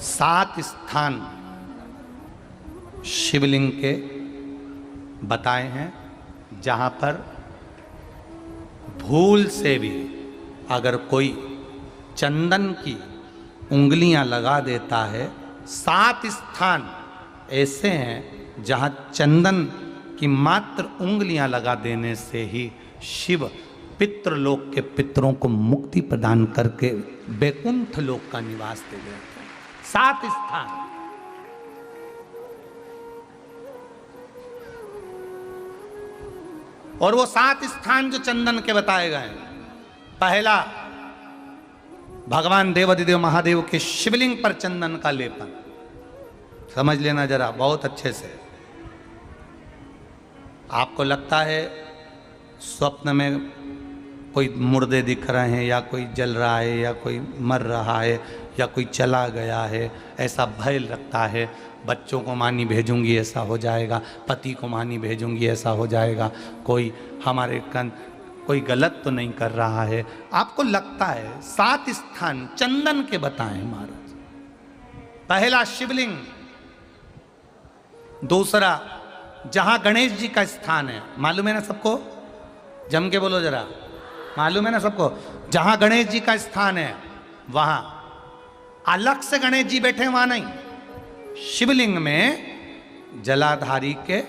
7 स्थान शिवलिंग के बताए हैं जहाँ पर भूल से भी अगर कोई चंदन की उंगलियां लगा देता है। 7 स्थान ऐसे हैं जहाँ चंदन की मात्र उंगलियां लगा देने से ही शिव पितृलोक के पितरों को मुक्ति प्रदान करके वैकुंठ लोक का निवास दे देते हैं। 7 स्थान। और वो 7 स्थान जो चंदन के बताए गए हैं, पहला भगवान देवाधिदेव महादेव के शिवलिंग पर चंदन का लेपन। समझ लेना जरा बहुत अच्छे से। आपको लगता है स्वप्न में कोई मुर्दे दिख रहे हैं या कोई जल रहा है या कोई मर रहा है या कोई चला गया है, ऐसा भय लगता है। बच्चों को मानी भेजूंगी ऐसा हो जाएगा, पति को मानी भेजूंगी ऐसा हो जाएगा, कोई हमारे कोई गलत तो नहीं कर रहा है, आपको लगता है। 7 स्थान चंदन के बताए महाराज। पहला शिवलिंग, दूसरा जहां गणेश जी का स्थान है, मालूम है ना सबको? जम के बोलो जरा, मालूम है ना सबको? जहां गणेश जी का स्थान है वहां अलग से गणेश जी बैठे, वहां नहीं। शिवलिंग में जलाधारी के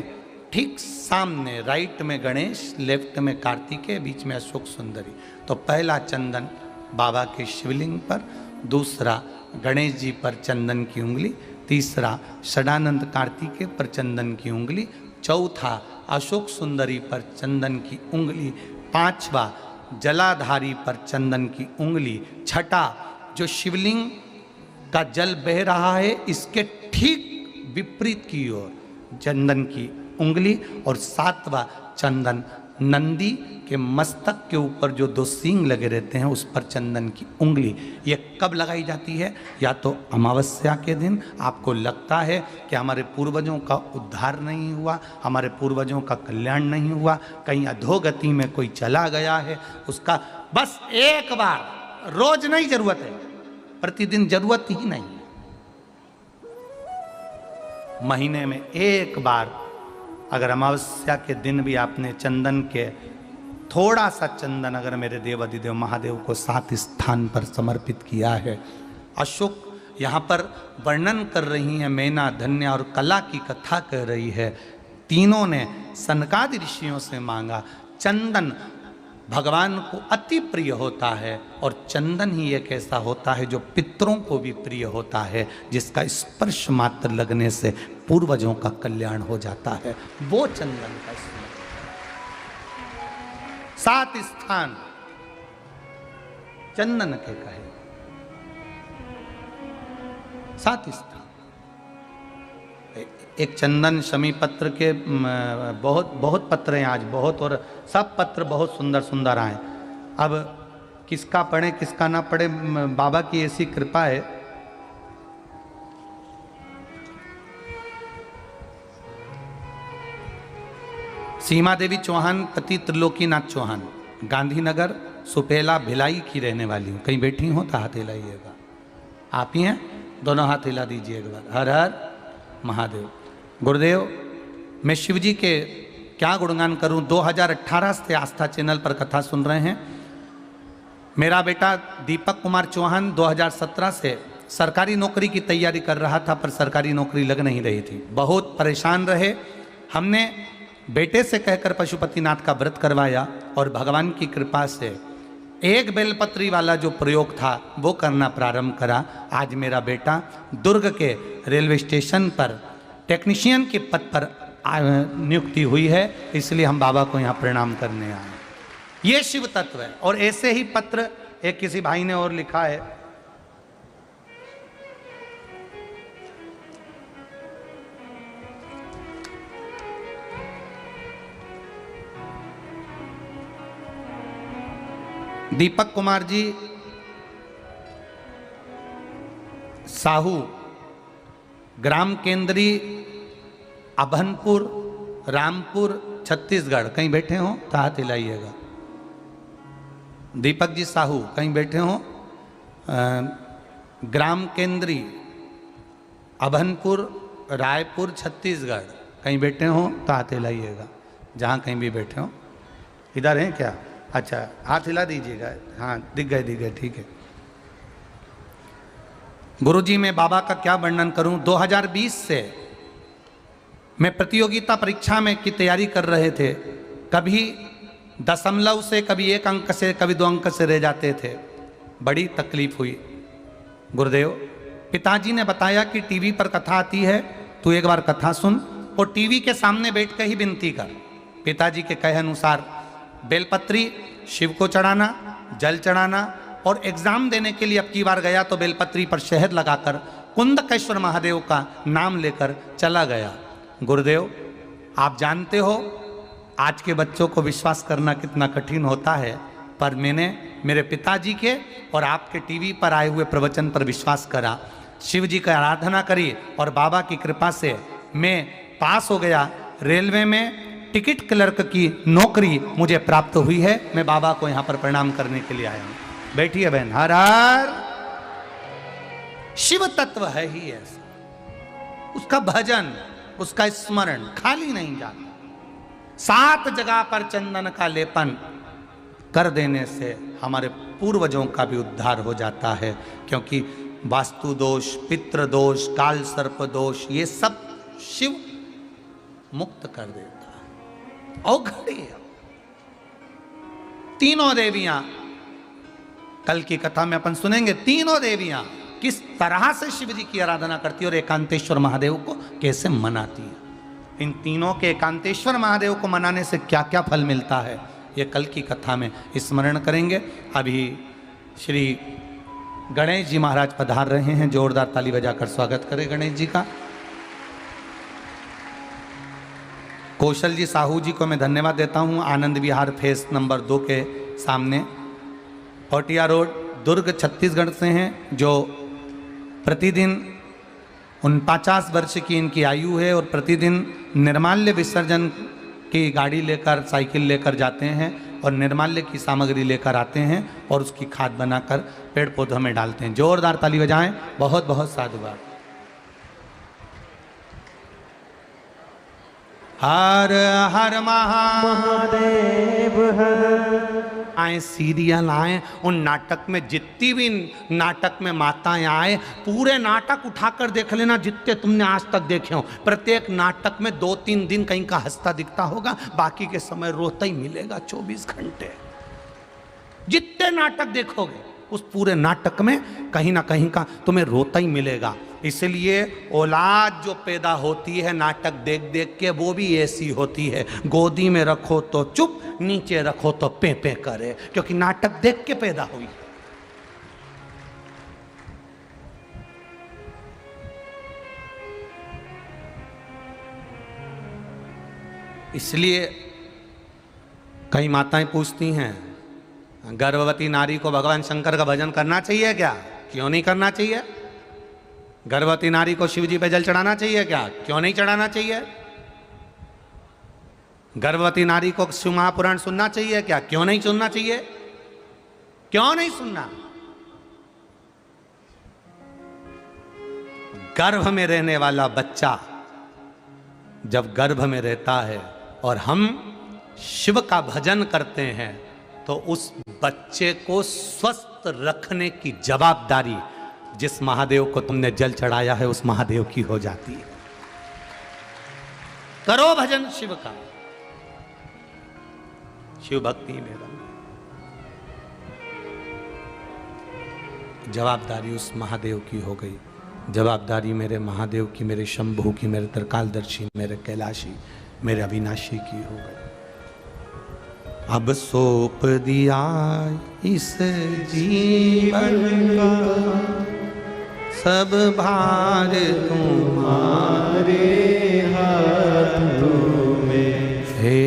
ठीक सामने राइट में गणेश, लेफ्ट में कार्तिकेय, बीच में अशोक सुंदरी। तो पहला चंदन बाबा के शिवलिंग पर, दूसरा गणेश जी पर चंदन की उंगली, तीसरा षडानंद कार्तिकेय पर चंदन की उंगली, चौथा अशोक सुंदरी पर चंदन की उंगली, पांचवा जलाधारी पर चंदन की उंगली, छठा जो शिवलिंग का जल बह रहा है इसके ठीक विपरीत की ओर चंदन की उंगली, और 7वां चंदन नंदी के मस्तक के ऊपर जो 2 सींग लगे रहते हैं उस पर चंदन की उंगली। ये कब लगाई जाती है? या तो अमावस्या के दिन। आपको लगता है कि हमारे पूर्वजों का उद्धार नहीं हुआ, हमारे पूर्वजों का कल्याण नहीं हुआ, कहीं अधोगति में कोई चला गया है, उसका बस एक बार, रोज नहीं जरूरत है, प्रतिदिन जरूरत ही नहीं है, महीने में एक बार अगर अमावस्या के दिन भी आपने चंदन के थोड़ा सा चंदन अगर मेरे देवाधिदेव महादेव को 7 स्थान पर समर्पित किया है। अशोक यहाँ पर वर्णन कर रही हैं, मैना, धन्या और कला की कथा कह रही है। तीनों ने सनकादि ऋषियों से मांगा। चंदन भगवान को अति प्रिय होता है और चंदन ही एक ऐसा होता है जो पितरों को भी प्रिय होता है, जिसका स्पर्श मात्र लगने से पूर्वजों का कल्याण हो जाता है। वो चंदन का स्मरण। 7 स्थान चंदन के कहे, 7 स्थान। एक चंदन शमी पत्र के बहुत पत्र हैं आज, बहुत, और सब पत्र बहुत सुंदर सुंदर आए। अब किसका पढ़े किसका ना पढ़े, बाबा की ऐसी कृपा है। सीमा देवी चौहान पति त्रिलोकीनाथ चौहान, गांधीनगर सुपेला भिलाई की रहने वाली हूँ। कहीं बैठी हो तो हाथ हिलाइएगा। आप ही हैं? दोनों हाथ हिला दीजिए एक बार। हर हर महादेव। गुरुदेव, मैं शिव जी के क्या गुणगान करूं। 2018 से आस्था चैनल पर कथा सुन रहे हैं। मेरा बेटा दीपक कुमार चौहान 2017 से सरकारी नौकरी की तैयारी कर रहा था, पर सरकारी नौकरी लग नहीं रही थी। बहुत परेशान रहे। हमने बेटे से कहकर पशुपतिनाथ का व्रत करवाया और भगवान की कृपा से एक बेलपत्री वाला जो प्रयोग था वो करना प्रारंभ करा। आज मेरा बेटा दुर्ग के रेलवे स्टेशन पर टेक्नीशियन के पद पर नियुक्ति हुई है, इसलिए हम बाबा को यहाँ प्रणाम करने आए। ये शिव तत्व है। और ऐसे ही पत्र एक किसी भाई ने और लिखा है। दीपक कुमार जी साहू, ग्राम केंद्री, अभनपुर, रामपुर, छत्तीसगढ़। कहीं बैठे हो तो हाथ हिलाइएगा। दीपक जी साहू कहीं बैठे हो। ग्राम केंद्री, अभनपुर, रायपुर, छत्तीसगढ़, कहीं बैठे हो तो हाथ हिलाइएगा, जहाँ कहीं भी बैठे हो। इधर हैं क्या? अच्छा, हाथ हिला दीजिएगा। हाँ, दिख गए, ठीक है। गुरुजी, मैं बाबा का क्या वर्णन करूं। 2020 से मैं प्रतियोगिता परीक्षा में की तैयारी कर रहे थे, कभी दशमलव से, कभी 1 अंक से, कभी 2 अंक से रह जाते थे, बड़ी तकलीफ हुई। गुरुदेव, पिताजी ने बताया कि टीवी पर कथा आती है, तू एक बार कथा सुन और टीवी के सामने बैठ कर ही विनती कर। पिताजी के कहे अनुसार बेलपत्री शिव को चढ़ाना, जल चढ़ाना, और एग्जाम देने के लिए अब की बार गया तो बेलपत्री पर शहद लगाकर कुंदकेश्वर महादेव का नाम लेकर चला गया। गुरुदेव, आप जानते हो आज के बच्चों को विश्वास करना कितना कठिन होता है, पर मैंने मेरे पिताजी के और आपके टीवी पर आए हुए प्रवचन पर विश्वास करा, शिव जी की आराधना करी और बाबा की कृपा से मैं पास हो गया। रेलवे में टिकट क्लर्क की नौकरी मुझे प्राप्त हुई है। मैं बाबा को यहाँ पर प्रणाम करने के लिए आया हूँ। बैठिए बहन। हर हर। शिव तत्व है ही ऐसा, उसका भजन, उसका स्मरण खाली नहीं जाता। 7 जगह पर चंदन का लेपन कर देने से हमारे पूर्वजों का भी उद्धार हो जाता है, क्योंकि वास्तु दोष, पितृ दोष, काल सर्प दोष, ये सब शिव मुक्त कर देता है। औघड़ी है। तीनों देवियां, कल की कथा में अपन सुनेंगे, तीनों देवियां किस तरह से शिव जी की आराधना करती है और एकांतेश्वर महादेव को कैसे मनाती है। इन तीनों के एकांतेश्वर महादेव को मनाने से क्या क्या फल मिलता है, ये कल की कथा में स्मरण करेंगे। अभी श्री गणेश जी महाराज पधार रहे हैं, जोरदार ताली बजाकर स्वागत करें गणेश जी का। कौशल जी साहू जी को मैं धन्यवाद देता हूं, आनंद विहार फेस नंबर 2 के सामने, पटिया रोड, दुर्ग, छत्तीसगढ़ से हैं, जो प्रतिदिन 49 वर्ष की इनकी आयु है और प्रतिदिन निर्माल्य विसर्जन की गाड़ी लेकर, साइकिल लेकर जाते हैं और निर्माल्य की सामग्री लेकर आते हैं और उसकी खाद बनाकर पेड़ पौधों में डालते हैं। जोरदार ताली बजाएं। बहुत बहुत साधुवाद। हर हर महादेव आए, सीरियल आए, उन नाटक में जितनी भी नाटक में माताएं आए, पूरे नाटक उठाकर देख लेना जितने तुमने आज तक देखे हो। प्रत्येक नाटक में 2-3 दिन कहीं का हंसता दिखता होगा, बाकी के समय रोता ही मिलेगा 24 घंटे। जितने नाटक देखोगे उस पूरे नाटक में कहीं ना कहीं का तुम्हें रोता ही मिलेगा। इसलिए औलाद जो पैदा होती है नाटक देख देख के, वो भी ऐसी होती है, गोदी में रखो तो चुप, नीचे रखो तो पे पे करे, क्योंकि नाटक देख के पैदा हुई। इसलिए कई माताएं पूछती हैं, गर्भवती नारी को भगवान शंकर का भजन करना चाहिए क्या? क्यों नहीं करना चाहिए? गर्भवती नारी को शिव जी पे जल चढ़ाना चाहिए क्या? क्यों नहीं चढ़ाना चाहिए? गर्भवती नारी को शिव महापुराण सुनना चाहिए क्या? क्यों नहीं सुनना चाहिए? क्यों नहीं सुनना? गर्भ में रहने वाला बच्चा जब गर्भ में रहता है और हम शिव का भजन करते हैं, तो उस बच्चे को स्वस्थ रखने की जवाबदारी जिस महादेव को तुमने जल चढ़ाया है उस महादेव की हो जाती है। करो भजन शिव का, शिव भक्ति में रहो। जवाबदारी उस महादेव की हो गई। जवाबदारी मेरे महादेव की, मेरे शंभू की, मेरे त्रिकालदर्शी, मेरे कैलाशी, मेरे अविनाशी की हो गई। अब सौंप दिया इस जीवन का सब भार तुम्हारे हाथों में, हे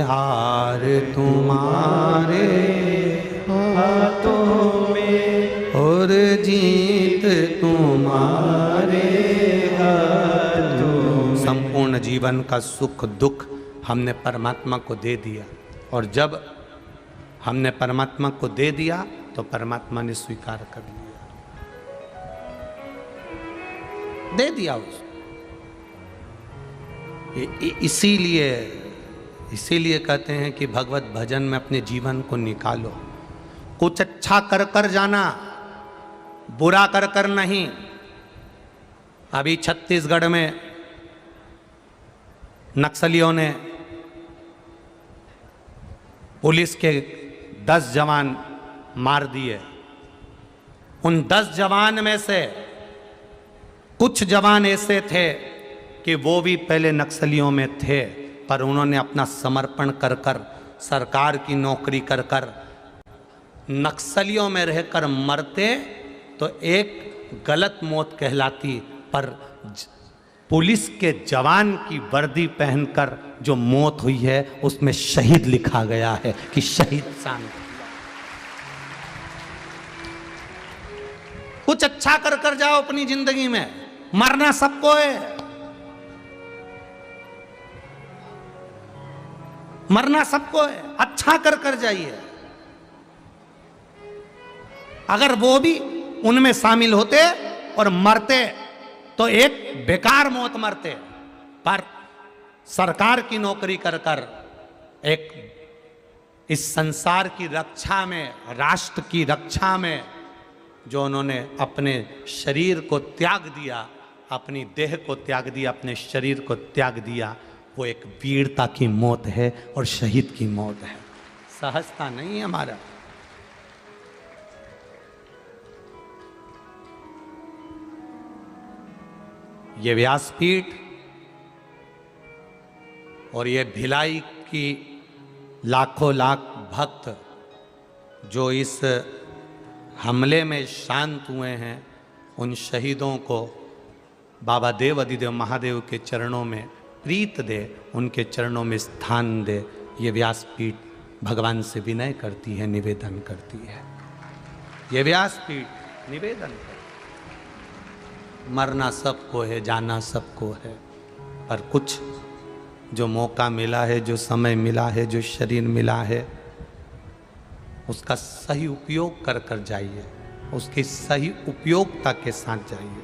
हार तुम्हारे हाथों में और जीत तुम्हारे हाथों में। संपूर्ण जीवन का सुख दुख हमने परमात्मा को दे दिया, और जब हमने परमात्मा को दे दिया तो परमात्मा ने स्वीकार कर लिया। दे दिया उसको। इसीलिए कहते हैं कि भगवत भजन में अपने जीवन को निकालो। कुछ अच्छा कर कर जाना, बुरा कर कर नहीं। अभी छत्तीसगढ़ में नक्सलियों ने पुलिस के 10 जवान मार दिए। उन 10 जवान में से कुछ जवान ऐसे थे कि वो भी पहले नक्सलियों में थे, पर उन्होंने अपना समर्पण कर कर, सरकार की नौकरी कर कर, नक्सलियों में रहकर मरते तो एक गलत मौत कहलाती, पर पुलिस के जवान की वर्दी पहनकर जो मौत हुई है उसमें शहीद लिखा गया है कि शहीद शान। कुछ अच्छा कर कर जाओ अपनी जिंदगी में, मरना सबको है, मरना सबको है, अच्छा कर कर जाइए। अगर वो भी उनमें शामिल होते और मरते तो एक बेकार मौत मरते, पर सरकार की नौकरी कर कर एक इस संसार की रक्षा में, राष्ट्र की रक्षा में जो उन्होंने अपने शरीर को त्याग दिया, अपनी देह को त्याग दिया, अपने शरीर को त्याग दिया, वो एक वीरता की मौत है और शहीद की मौत है, सहजता नहीं है हमारा। ये व्यासपीठ और ये भिलाई की लाखों लाख भक्त जो इस हमले में शांत हुए हैं, उन शहीदों को बाबा देव अधिदेव महादेव के चरणों में प्रीत दे, उनके चरणों में स्थान दे। ये व्यासपीठ भगवान से विनय करती है, निवेदन करती है। ये व्यासपीठ निवेदन करती है। मरना सबको है, जाना सबको है, पर कुछ जो मौका मिला है, जो समय मिला है, जो शरीर मिला है, उसका सही उपयोग कर कर जाइए, उसकी सही उपयोगिता के साथ जाइए।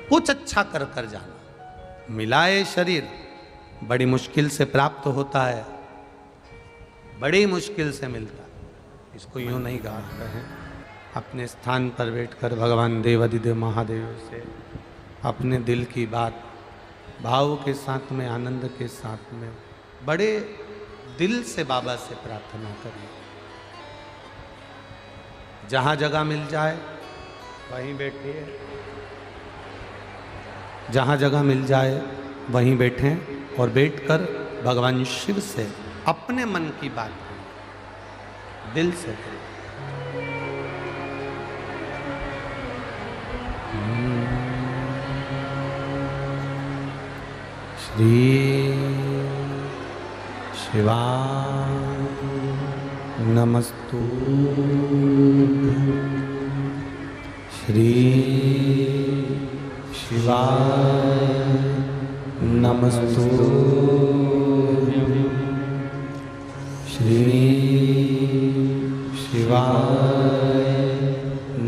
कुछ अच्छा कर कर जाना। मिला है शरीर, बड़ी मुश्किल से प्राप्त होता है, बड़ी मुश्किल से मिलता है, इसको यूं नहीं कहा है। अपने स्थान पर बैठकर भगवान देव अधिदेव महादेव से अपने दिल की बात भाव के साथ में, आनंद के साथ में, बड़े दिल से बाबा से प्रार्थना करिए। जहाँ जगह मिल जाए वहीं बैठिए, जहाँ जगह मिल जाए वहीं बैठें और बैठकर भगवान शिव से अपने मन की बात करें, दिल से करें। श्री शिवाय नमस्तु, श्री शिवाय नमस्तु, श्री शिवाय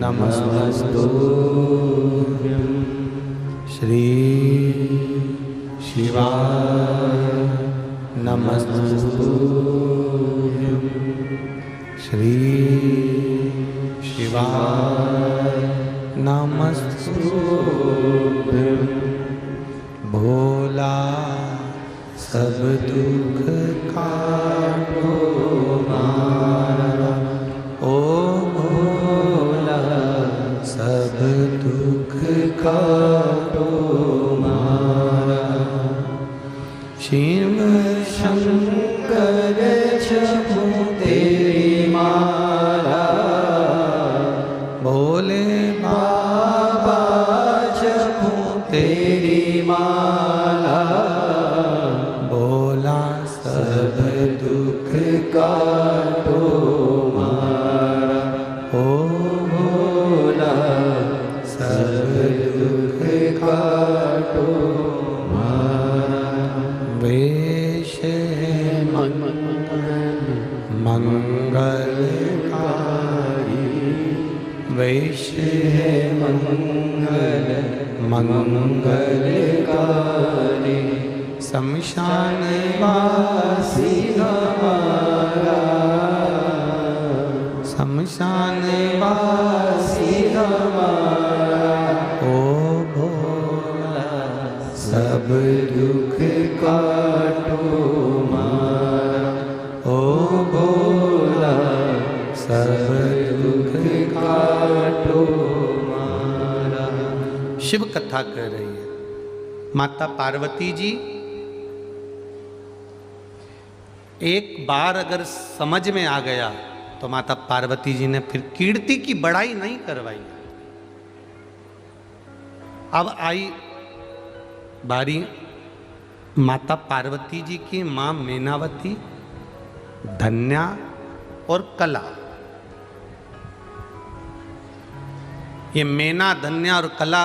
नमस्तु, श्री शिवाय नमस्तु, श्री शिवाय नमस्तु। भोला सब दुख काटो मारा, ओ भोला सब दुख काटो मारा। शिव शंकर छपू तेरी माला, भोले बाबा छपू तेरी माला, भोला सब वैश्य है मंगल मंगलकारी, शमशान वासी हमारा, शमशान वासी हमारा। ओ भोला सब दुख काटो मारा, ओ भोला सब दुख काटो मारा। शिव कथा कह रही है। माता पार्वती जी एक बार अगर समझ में आ गया तो माता पार्वती जी ने फिर कीर्ति की बड़ाई नहीं करवाई। अब आई बारी माता पार्वती जी की मां मेनावती, धन्या और कला। ये मेना, धन्या और कला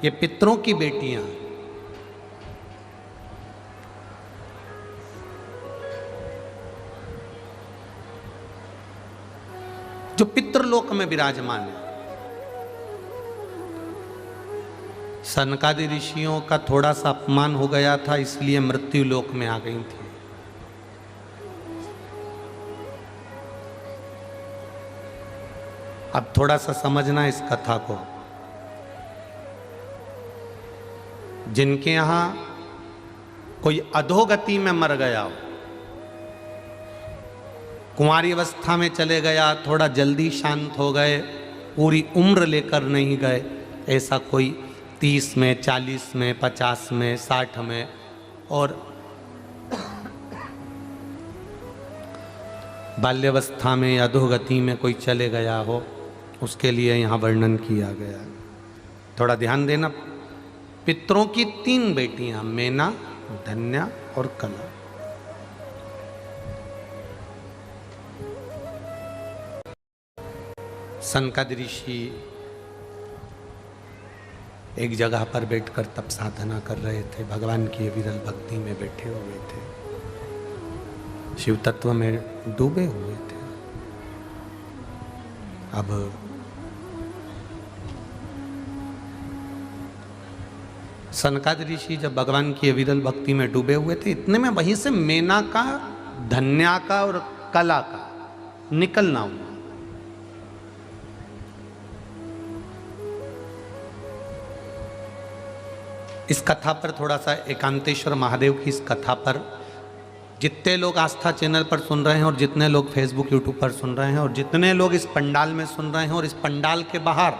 ये पितरों की बेटियां। जो पितृलोक में विराजमान है। सनकादि ऋषियों का थोड़ा सा अपमान हो गया था, इसलिए मृत्यु लोक में आ गई थी। अब थोड़ा सा समझना इस कथा को। जिनके यहां कोई अधोगति में मर गया हो, कुंवारी अवस्था में चले गया, थोड़ा जल्दी शांत हो गए, पूरी उम्र लेकर नहीं गए, ऐसा कोई 30 में, 40 में, 50 में, 60 में, और बाल्यावस्था में अधोगति में कोई चले गया हो, उसके लिए यहाँ वर्णन किया गया। थोड़ा ध्यान देना। पितरों की 3 बेटियां, मेना, धन्या और कला। सनकादि ऋषि एक जगह पर बैठकर तप साधना कर रहे थे, भगवान की विरल भक्ति में बैठे हुए थे, शिव तत्व में डूबे हुए थे। अब सनकादि ऋषि जब भगवान की विरल भक्ति में डूबे हुए थे, इतने में वहीं से मेना का, धन्या का और कला का निकलना हुआ। इस कथा पर थोड़ा सा, एकांतेश्वर महादेव की इस कथा पर जितने लोग आस्था चैनल पर सुन रहे हैं और जितने लोग फेसबुक यूट्यूब पर सुन रहे हैं और जितने लोग इस पंडाल में सुन रहे हैं और इस पंडाल के बाहर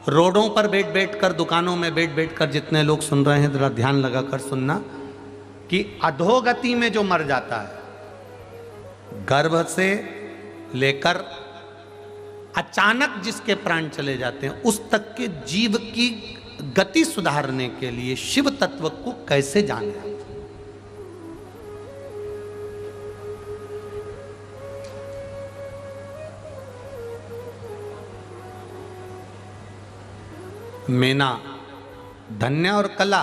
रोडों पर बैठ बैठ कर, दुकानों में बैठ बैठ कर जितने लोग सुन रहे हैं, जरा ध्यान लगाकर सुनना कि अधोगति में जो मर जाता है, गर्भ से लेकर अचानक जिसके प्राण चले जाते हैं, उस तक के जीव की गति सुधारने के लिए शिव तत्व को कैसे जाने। मेना, धन्या और कला,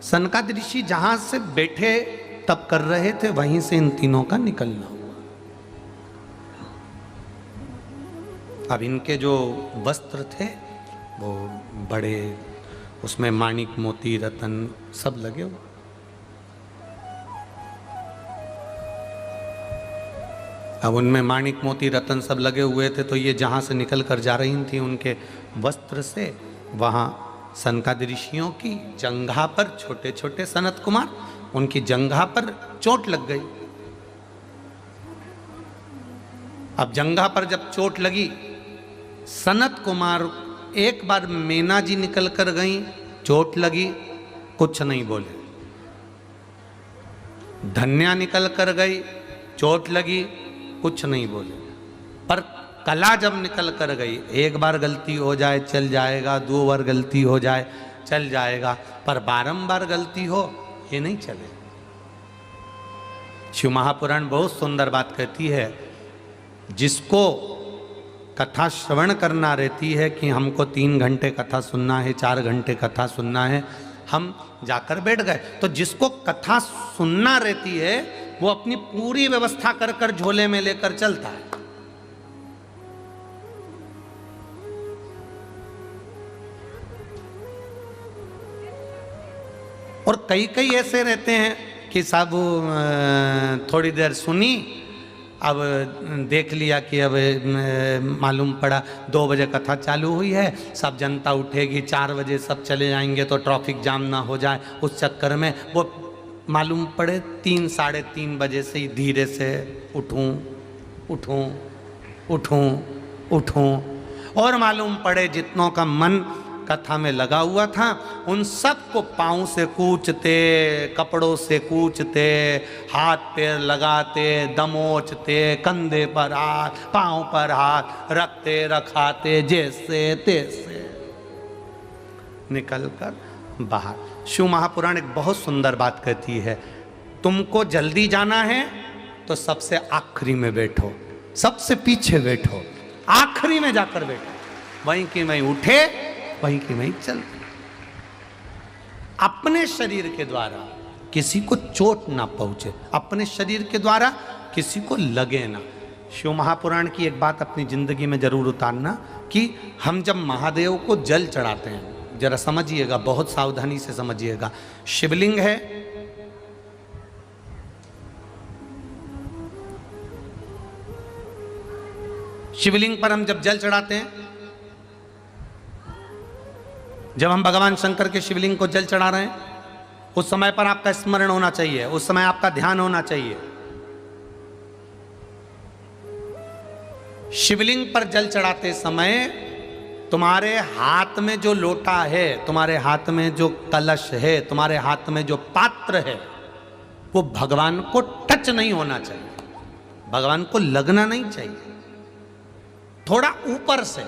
सनकादि ऋषि जहां से बैठे तप कर रहे थे, वहीं से इन तीनों का निकलना हुआ। अब इनके जो वस्त्र थे वो बड़े, उसमें माणिक, मोती, रतन सब लगे हुए। अब उनमें माणिक, मोती, रतन सब लगे हुए थे, तो ये जहाँ से निकल कर जा रही थी उनके वस्त्र से, वहाँ सनकादि ऋषियों की जंघा पर, छोटे छोटे सनत कुमार, उनकी जंघा पर चोट लग गई। अब जंघा पर जब चोट लगी, सनत कुमार एक बार मेना जी निकल कर गई, चोट लगी, कुछ नहीं बोले। धन्या निकल कर गई, चोट लगी, कुछ नहीं बोले। पर कला जब निकल कर गई, एक बार गलती हो जाए चल जाएगा, 2 बार गलती हो जाए चल जाएगा, पर बारंबार गलती हो ये नहीं चले। शिव महापुराण बहुत सुंदर बात कहती है, जिसको कथा श्रवण करना रहती है कि हमको 3 घंटे कथा सुनना है, 4 घंटे कथा सुनना है, हम जाकर बैठ गए। तो जिसको कथा सुनना रहती है वो अपनी पूरी व्यवस्था कर कर झोले में लेकर चलता है। और कई कई ऐसे रहते हैं कि साहब थोड़ी देर सुनी, अब देख लिया कि अब मालूम पड़ा 2 बजे कथा चालू हुई है, सब जनता उठेगी, 4 बजे सब चले जाएंगे तो ट्रैफिक जाम ना हो जाए, उस चक्कर में वो मालूम पड़े 3 साढ़े 3 बजे से ही धीरे से उठूं उठूं उठूं उठूं, और मालूम पड़े जितनों का मन कथा में लगा हुआ था उन सबको पाँव से कूचते, कपड़ों से कूचते, हाथ पैर लगाते, दमोचते, कंधे पर हाथ, पाँव पर हाथ रखते रखाते, जैसे तैसे निकलकर बाहर। शिव महापुराण एक बहुत सुंदर बात कहती है, तुमको जल्दी जाना है तो सबसे आखिरी में बैठो, सबसे पीछे बैठो, आखिरी में जाकर बैठो, वहीं की वहीं उठे, वहीं की वहीं चल। अपने शरीर के द्वारा किसी को चोट ना पहुंचे, अपने शरीर के द्वारा किसी को लगे ना। शिव महापुराण की एक बात अपनी जिंदगी में जरूर उतारना कि हम जब महादेव को जल चढ़ाते हैं, जरा समझिएगा, बहुत सावधानी से समझिएगा। शिवलिंग है, शिवलिंग पर हम जब जल चढ़ाते हैं, जब हम भगवान शंकर के शिवलिंग को जल चढ़ा रहे हैं, उस समय पर आपका स्मरण होना चाहिए, उस समय आपका ध्यान होना चाहिए। शिवलिंग पर जल चढ़ाते समय तुम्हारे हाथ में जो लोटा है, तुम्हारे हाथ में जो कलश है, तुम्हारे हाथ में जो पात्र है, वो भगवान को टच नहीं होना चाहिए, भगवान को लगना नहीं चाहिए, थोड़ा ऊपर से।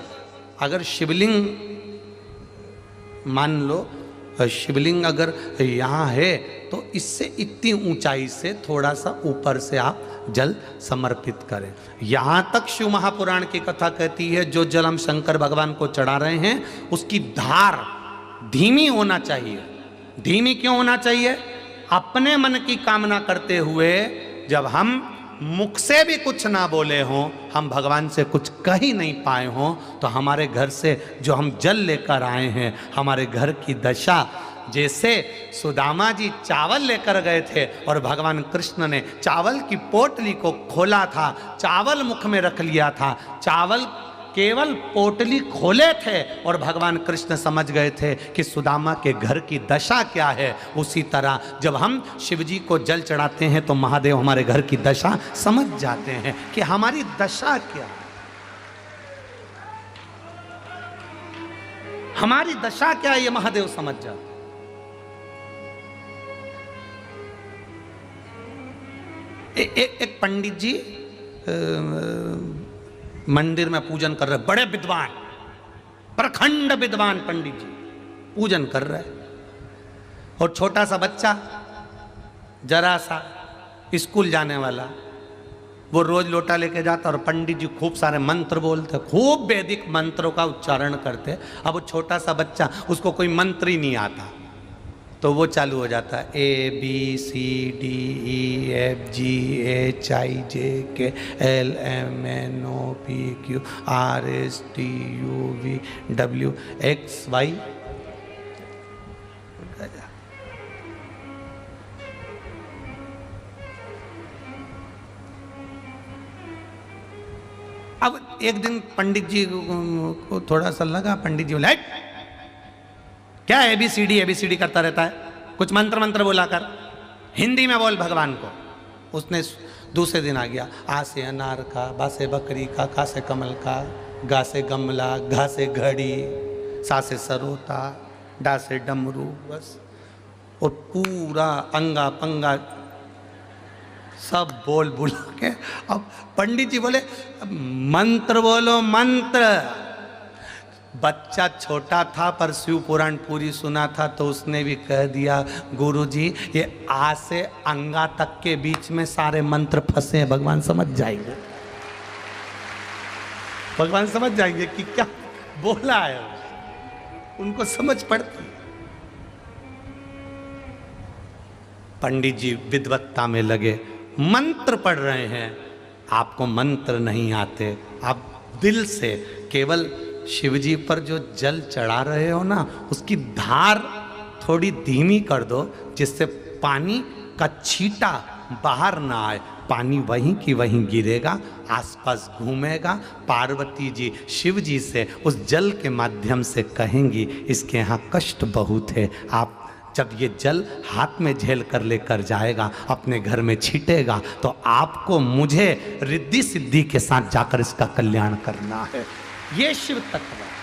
अगर शिवलिंग मान लो, शिवलिंग अगर यहाँ है तो इससे इतनी ऊंचाई से थोड़ा सा ऊपर से आप जल समर्पित करें। यहाँ तक शिव महापुराण की कथा कहती है जो जल हम शंकर भगवान को चढ़ा रहे हैं उसकी धार धीमी होना चाहिए। धीमी क्यों होना चाहिए? अपने मन की कामना करते हुए जब हम मुख से भी कुछ ना बोले हों, हम भगवान से कुछ कह ही नहीं पाए हों, तो हमारे घर से जो हम जल लेकर आए हैं, हमारे घर की दशा, जैसे सुदामा जी चावल लेकर गए थे और भगवान कृष्ण ने चावल की पोटली को खोला था, चावल मुख में रख लिया था, चावल केवल पोटली खोले थे और भगवान कृष्ण समझ गए थे कि सुदामा के घर की दशा क्या है। उसी तरह जब हम शिव जी को जल चढ़ाते हैं तो महादेव हमारे घर की दशा समझ जाते हैं कि हमारी दशा क्या है, हमारी दशा क्या है, ये महादेव समझ जाते। एक पंडित जी मंदिर में पूजन कर रहे, बड़े विद्वान, प्रखंड विद्वान पंडित जी पूजन कर रहे, और छोटा सा बच्चा जरा सा स्कूल जाने वाला, वो रोज लोटा लेके जाता और पंडित जी खूब सारे मंत्र बोलते, खूब वैदिक मंत्रों का उच्चारण करते। अब वो छोटा सा बच्चा, उसको कोई मंत्र ही नहीं आता, तो वो चालू हो जाता है ABCDEFGHIJKLMNOPQRSTUVWXY। अब एक दिन पंडित जी को थोड़ा सा लगा, पंडित जी बोले क्या ABCD ABCD करता रहता है, कुछ मंत्र मंत्र बोला कर, हिंदी में बोल भगवान को। उसने दूसरे दिन आ गया, आ से अनार का, बा से बकरी का, का से कमल का, गा से गमला, घा से घड़ी, सा से सरोता, डा से डमरू, बस। और पूरा अंगा पंगा सब बोल बुला के, अब पंडित जी बोले मंत्र बोलो मंत्र। बच्चा छोटा था पर शिव पुराण पूरी सुना था, तो उसने भी कह दिया गुरुजी ये आ से अंगा तक के बीच में सारे मंत्र फंसे हैं, भगवान समझ जाएंगे, भगवान समझ जाएंगे कि क्या बोला है, उनको समझ पड़ती। पंडित जी विद्वत्ता में लगे, मंत्र पढ़ रहे हैं, आपको मंत्र नहीं आते, आप दिल से केवल शिव जी पर जो जल चढ़ा रहे हो ना, उसकी धार थोड़ी धीमी कर दो जिससे पानी का छींटा बाहर ना आए, पानी वहीं की वहीं गिरेगा, आसपास घूमेगा। पार्वती जी शिव जी से उस जल के माध्यम से कहेंगी इसके यहाँ कष्ट बहुत है, आप जब ये जल हाथ में झेल कर लेकर जाएगा, अपने घर में छीटेगा, तो आपको मुझे रिद्धि सिद्धि के साथ जाकर इसका कल्याण करना है। ये शिव तत्व है।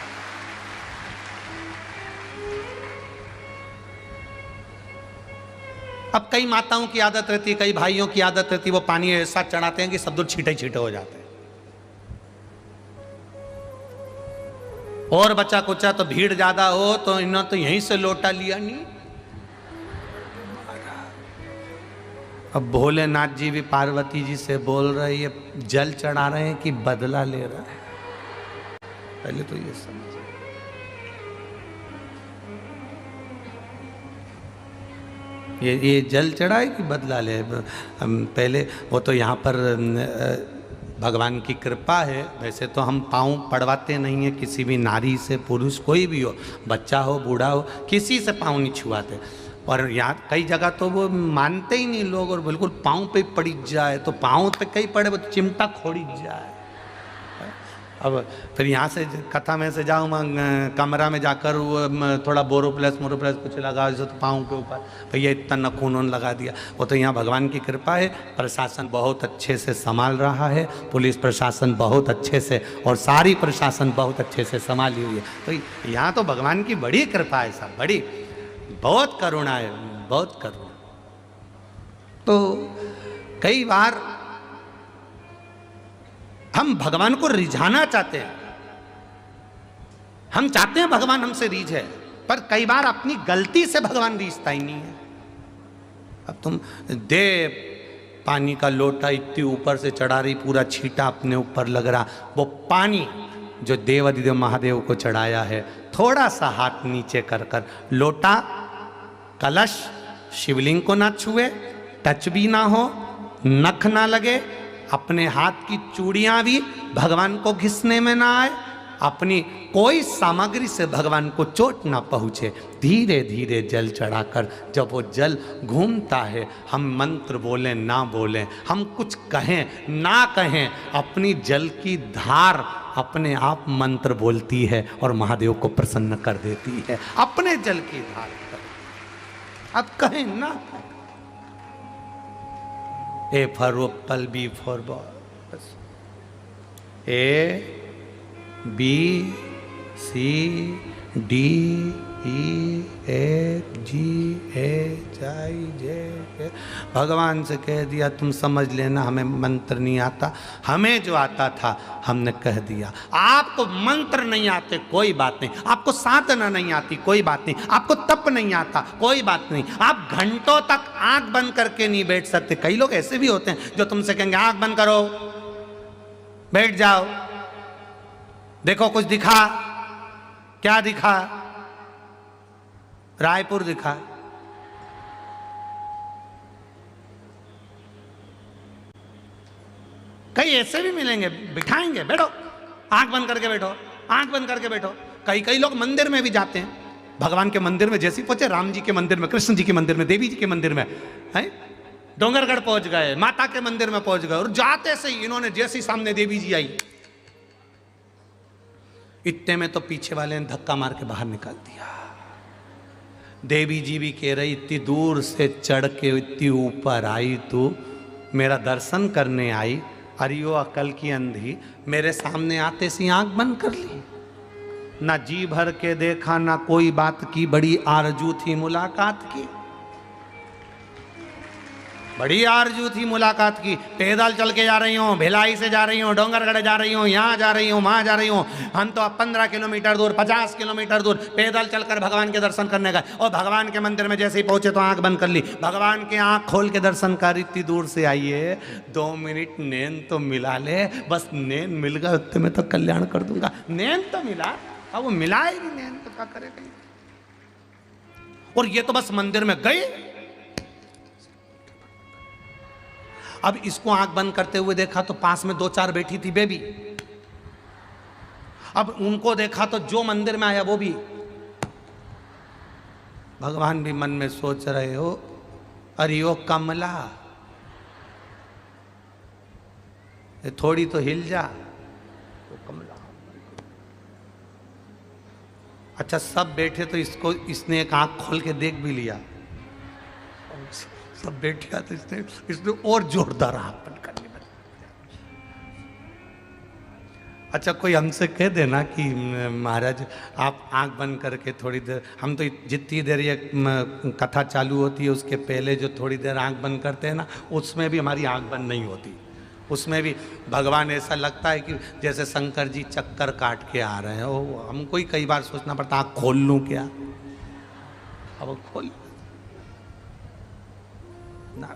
अब कई माताओं की आदत रहती है, कई भाइयों की आदत रहती है, वो पानी ऐसा चढ़ाते हैं कि सब दूर छीटे छीटे हो जाते हैं। और बचा कुचा तो भीड़ ज्यादा हो तो इन्होंने तो यहीं से लोटा लिया नहीं। अब भोलेनाथ जी भी पार्वती जी से बोल रहे ये जल चढ़ा रहे हैं कि बदला ले रहा है। पहले तो ये समझ, ये जल चढ़ाए कि बदला ले। पहले वो तो यहाँ पर भगवान की कृपा है, वैसे तो हम पाँव पड़वाते नहीं हैं किसी भी नारी से, पुरुष कोई भी हो, बच्चा हो बूढ़ा हो, किसी से पाँव नहीं छुआते। और यहाँ कई जगह तो वो मानते ही नहीं लोग, और बिल्कुल पाँव पे पड़ी जाए तो पाँव पे कहीं पड़े वो चिमटा खोड़ी जाए। अब फिर यहाँ से कथा में से जाऊँ मैं कमरा में जाकर वो थोड़ा बोरोप्लस मोरोप्लस कुछ लगा तो पाँव के ऊपर, भैया इतना नखून लगा दिया। वो तो यहाँ भगवान की कृपा है, प्रशासन बहुत अच्छे से संभाल रहा है, पुलिस प्रशासन बहुत अच्छे से, और सारी प्रशासन बहुत अच्छे से संभाली हुई है। तो यहाँ तो भगवान की बड़ी कृपा है साहब, बड़ी बहुत करुणा है, बहुत करुणा। तो कई बार हम भगवान को रिझाना चाहते हैं, हम चाहते हैं भगवान हमसे रीझे, पर कई बार अपनी गलती से भगवान रीझता ही नहीं है। अब तुम दे पानी का लोटा इतनी ऊपर से चढ़ा रही, पूरा छींटा अपने ऊपर लग रहा, वो पानी जो देवाधिदेव महादेव को चढ़ाया है, थोड़ा सा हाथ नीचे कर कर, लोटा कलश शिवलिंग को ना छुए, टच भी ना हो, नख ना लगे, अपने हाथ की चूड़ियां भी भगवान को घिसने में ना आए, अपनी कोई सामग्री से भगवान को चोट ना पहुंचे, धीरे धीरे जल चढ़ाकर जब वो जल घूमता है, हम मंत्र बोलें ना बोलें, हम कुछ कहें ना कहें, अपनी जल की धार अपने आप मंत्र बोलती है और महादेव को प्रसन्न कर देती है, अपने जल की धार पर। अब कहें ना, A for apple, B for ball, A B C D E F G H I J K। भगवान से कह दिया तुम समझ लेना, हमें मंत्र नहीं आता, हमें जो आता था हमने कह दिया। आपको मंत्र नहीं आते कोई बात नहीं, आपको साधना नहीं आती कोई बात नहीं, आपको तप नहीं आता कोई बात नहीं, आप घंटों तक आंख बंद करके नहीं बैठ सकते। कई लोग ऐसे भी होते हैं जो तुमसे कहेंगे आंख बंद करो, बैठ जाओ, देखो कुछ दिखा, क्या दिखा, रायपुर दिखा। कई ऐसे भी मिलेंगे, बिठाएंगे, बैठो, आंख बंद करके बैठो, आंख बंद करके बैठो। कई लोग मंदिर में भी जाते हैं, भगवान के मंदिर में जैसे ही पहुंचे, राम जी के मंदिर में, कृष्ण जी के मंदिर में, देवी जी के मंदिर में, है डोंगरगढ़ पहुंच गए, माता के मंदिर में पहुंच गए, और जाते से ही इन्होंने जैसे ही सामने देवी जी आई, इतने में तो पीछे वाले ने धक्का मार के बाहर निकाल दिया। देवी जी भी कह रही इतनी दूर से चढ़ के इतनी ऊपर आई, तू मेरा दर्शन करने आई, अरे वो अकल की अंधी, मेरे सामने आते सी आंख बंद कर ली, ना जी भर के देखा, ना कोई बात की, बड़ी आरजू थी मुलाकात की, बड़ी आरजू थी मुलाकात की। पैदल चल के जा रही हूँ, भिलाई से जा रही हूँ, डोंगरगढ़ जा रही हूँ, यहाँ जा रही हूँ, वहाँ जा रही हूँ, हम तो 15 किलोमीटर दूर, 50 किलोमीटर दूर पैदल चलकर भगवान के दर्शन करने गए, और भगवान के मंदिर में जैसे ही पहुंचे तो आंख बंद कर ली। भगवान के आंख खोल के दर्शन कर, इतनी दूर से आइए, 2 मिनट नैन तो मिला ले, बस नैन मिल गए उतने में तो कल्याण कर दूंगा। नैन तो मिला, अब वो मिला ही नहीं, नैन तो क्या करेगा। और ये तो बस मंदिर में गए, अब इसको आंख बंद करते हुए देखा तो पास में 2-4 बैठी थी बेबी, अब उनको देखा तो जो मंदिर में आया वो भी भगवान भी मन में सोच रहे हो, अरे ओ कमला, ये थोड़ी तो हिल जा। वो कमला, अच्छा सब बैठे तो इसने एक आंख खोल के देख भी लिया। सब बैठा तो इसने और जोरदार आंख बंद करनी पड़ी। अच्छा कोई हमसे कह देना कि महाराज आप आंख बंद करके थोड़ी देर, हम तो जितनी देर ये कथा चालू होती है उसके पहले जो थोड़ी देर आंख बंद करते हैं ना, उसमें भी हमारी आंख बंद नहीं होती। उसमें भी भगवान ऐसा लगता है कि जैसे शंकर जी चक्कर काट के आ रहे हैं। वो हमको ही कई बार सोचना पड़ता आँख खोल लूँ क्या, अब खोल ना।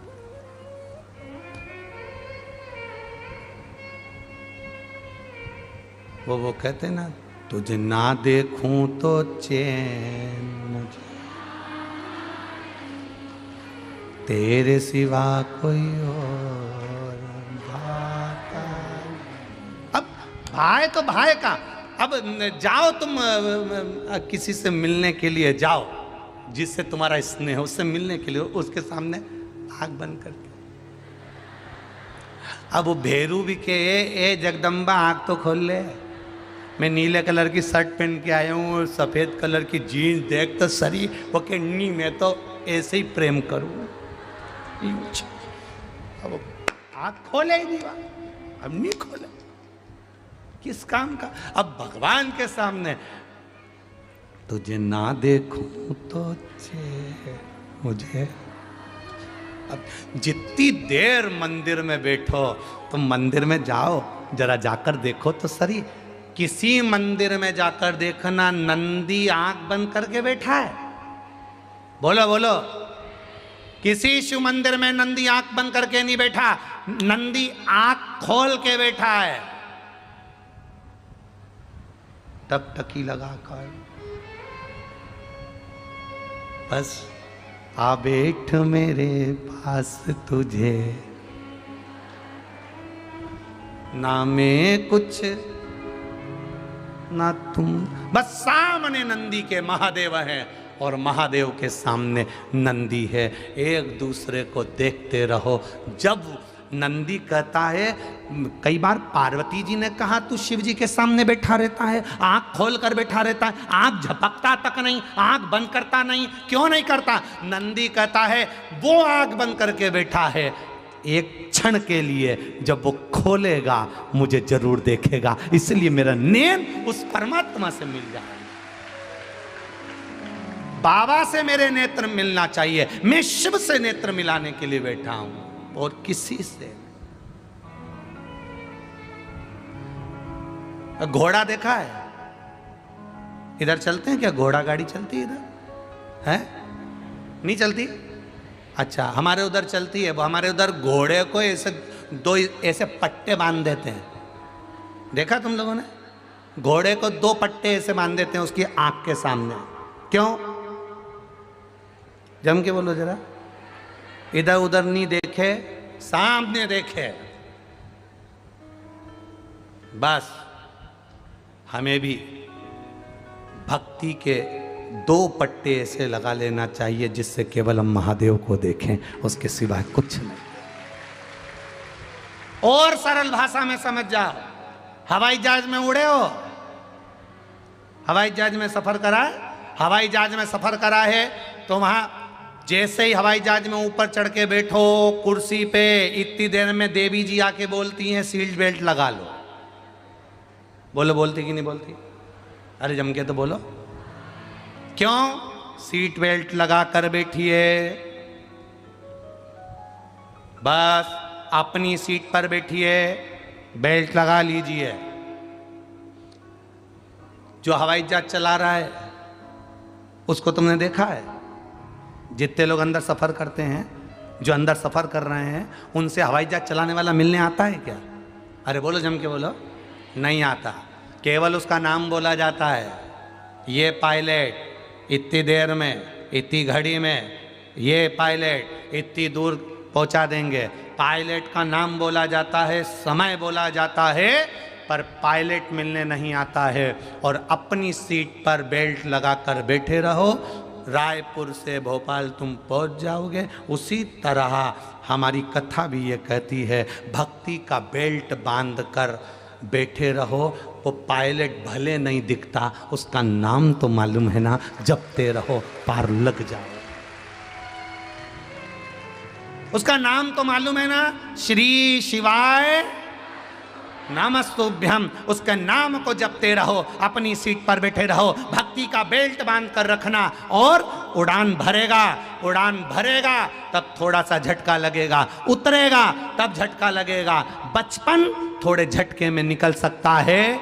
वो कहते ना, तुझे ना देखूं तो चैन मुझे, तेरे सिवा कोई और भाता। अब भाई तो भाई का, अब जाओ तुम किसी से मिलने के लिए जाओ, जिससे तुम्हारा स्नेह, उससे मिलने के लिए उसके सामने आँख बंद करके। अब वो भेरू भी के ए जगदम्बा आँख तो खोल ले, मैं नीले कलर की शर्ट पहन के आया हूँ और सफ़ेद कलर की जीन्स, देख तो सरी वो के नी, मैं तो ऐसे ही प्रेम करूँ। अब आँख खोले ही नहीं, अब नहीं खोले, किस काम का। अब भगवान के सामने तुझे ना देखूं तो मुझे, अब जितनी देर मंदिर में बैठो तुम मंदिर में जाओ, जरा जाकर देखो तो सही। किसी मंदिर में जाकर देखना, नंदी आंख बंद करके बैठा है? बोलो बोलो, किसी शिव मंदिर में नंदी आंख बंद करके नहीं बैठा, नंदी आंख खोल के बैठा है, टकटकी लगाकर। बस आ बैठ मेरे पास तुझे, ना मैं कुछ ना तुम। बस सामने नंदी के महादेव हैं और महादेव के सामने नंदी है, एक दूसरे को देखते रहो। जब नंदी कहता है, कई बार पार्वती जी ने कहा तू शिव जी के सामने बैठा रहता है, आंख खोल कर बैठा रहता है, आंख झपकता तक नहीं, आंख बंद करता नहीं, क्यों नहीं करता? नंदी कहता है वो आंख बंद करके बैठा है, एक क्षण के लिए जब वो खोलेगा मुझे जरूर देखेगा, इसलिए मेरा नैन उस परमात्मा से मिल जाए। बाबा से मेरे नेत्र मिलना चाहिए, मैं शिव से नेत्र मिलाने के लिए बैठा हूं और किसी से। घोड़ा देखा है? इधर चलते हैं क्या? घोड़ा गाड़ी चलती है इधर? है नहीं चलती? अच्छा, हमारे उधर चलती है। वो हमारे उधर घोड़े को ऐसे दो ऐसे पट्टे बांध देते हैं, देखा तुम लोगों ने? घोड़े को दो पट्टे ऐसे बांध देते हैं उसकी आंख के सामने। क्यों? जम के बोलो जरा, इधर उधर नहीं देखे, सामने देखे। बस हमें भी भक्ति के दो पट्टे ऐसे लगा लेना चाहिए जिससे केवल हम महादेव को देखें, उसके सिवाय कुछ नहीं। और सरल भाषा में समझ जाओ, हवाई जहाज में उड़े हो, हवाई जहाज में सफर करा है, हवाई जहाज में सफर करा है तो वहां जैसे ही हवाई जहाज में ऊपर चढ़ के बैठो कुर्सी पे, इतनी देर में देवी जी आके बोलती हैं सीट बेल्ट लगा लो। बोलो, बोलती कि नहीं बोलती? अरे जम के तो बोलो। क्यों? सीट बेल्ट लगा कर बैठिए, बस अपनी सीट पर बैठिए, बेल्ट लगा लीजिए। जो हवाई जहाज चला रहा है उसको तुमने देखा है? जितने लोग अंदर सफर करते हैं, जो अंदर सफर कर रहे हैं, उनसे हवाई जहाज चलाने वाला मिलने आता है क्या? अरे बोलो, जम के बोलो। नहीं आता, केवल उसका नाम बोला जाता है। ये पायलट इतनी देर में, इतनी घड़ी में, ये पायलट इतनी दूर पहुंचा देंगे। पायलट का नाम बोला जाता है, समय बोला जाता है, पर पायलट मिलने नहीं आता है। और अपनी सीट पर बेल्ट लगाकर बैठे रहो, रायपुर से भोपाल तुम पहुंच जाओगे। उसी तरह हमारी कथा भी ये कहती है, भक्ति का बेल्ट बांध कर बैठे रहो। वो पायलट भले नहीं दिखता, उसका नाम तो मालूम है ना, जपते रहो पार लग जाओ। उसका नाम तो मालूम है ना, श्री शिवाय नमस्तुभ्यम। उसके नाम को जपते रहो, अपनी सीट पर बैठे रहो, भक्ति का बेल्ट बांध कर रखना और उड़ान भरेगा। उड़ान भरेगा तब थोड़ा सा झटका लगेगा, उतरेगा तब झटका लगेगा। बचपन थोड़े झटके में निकल सकता है,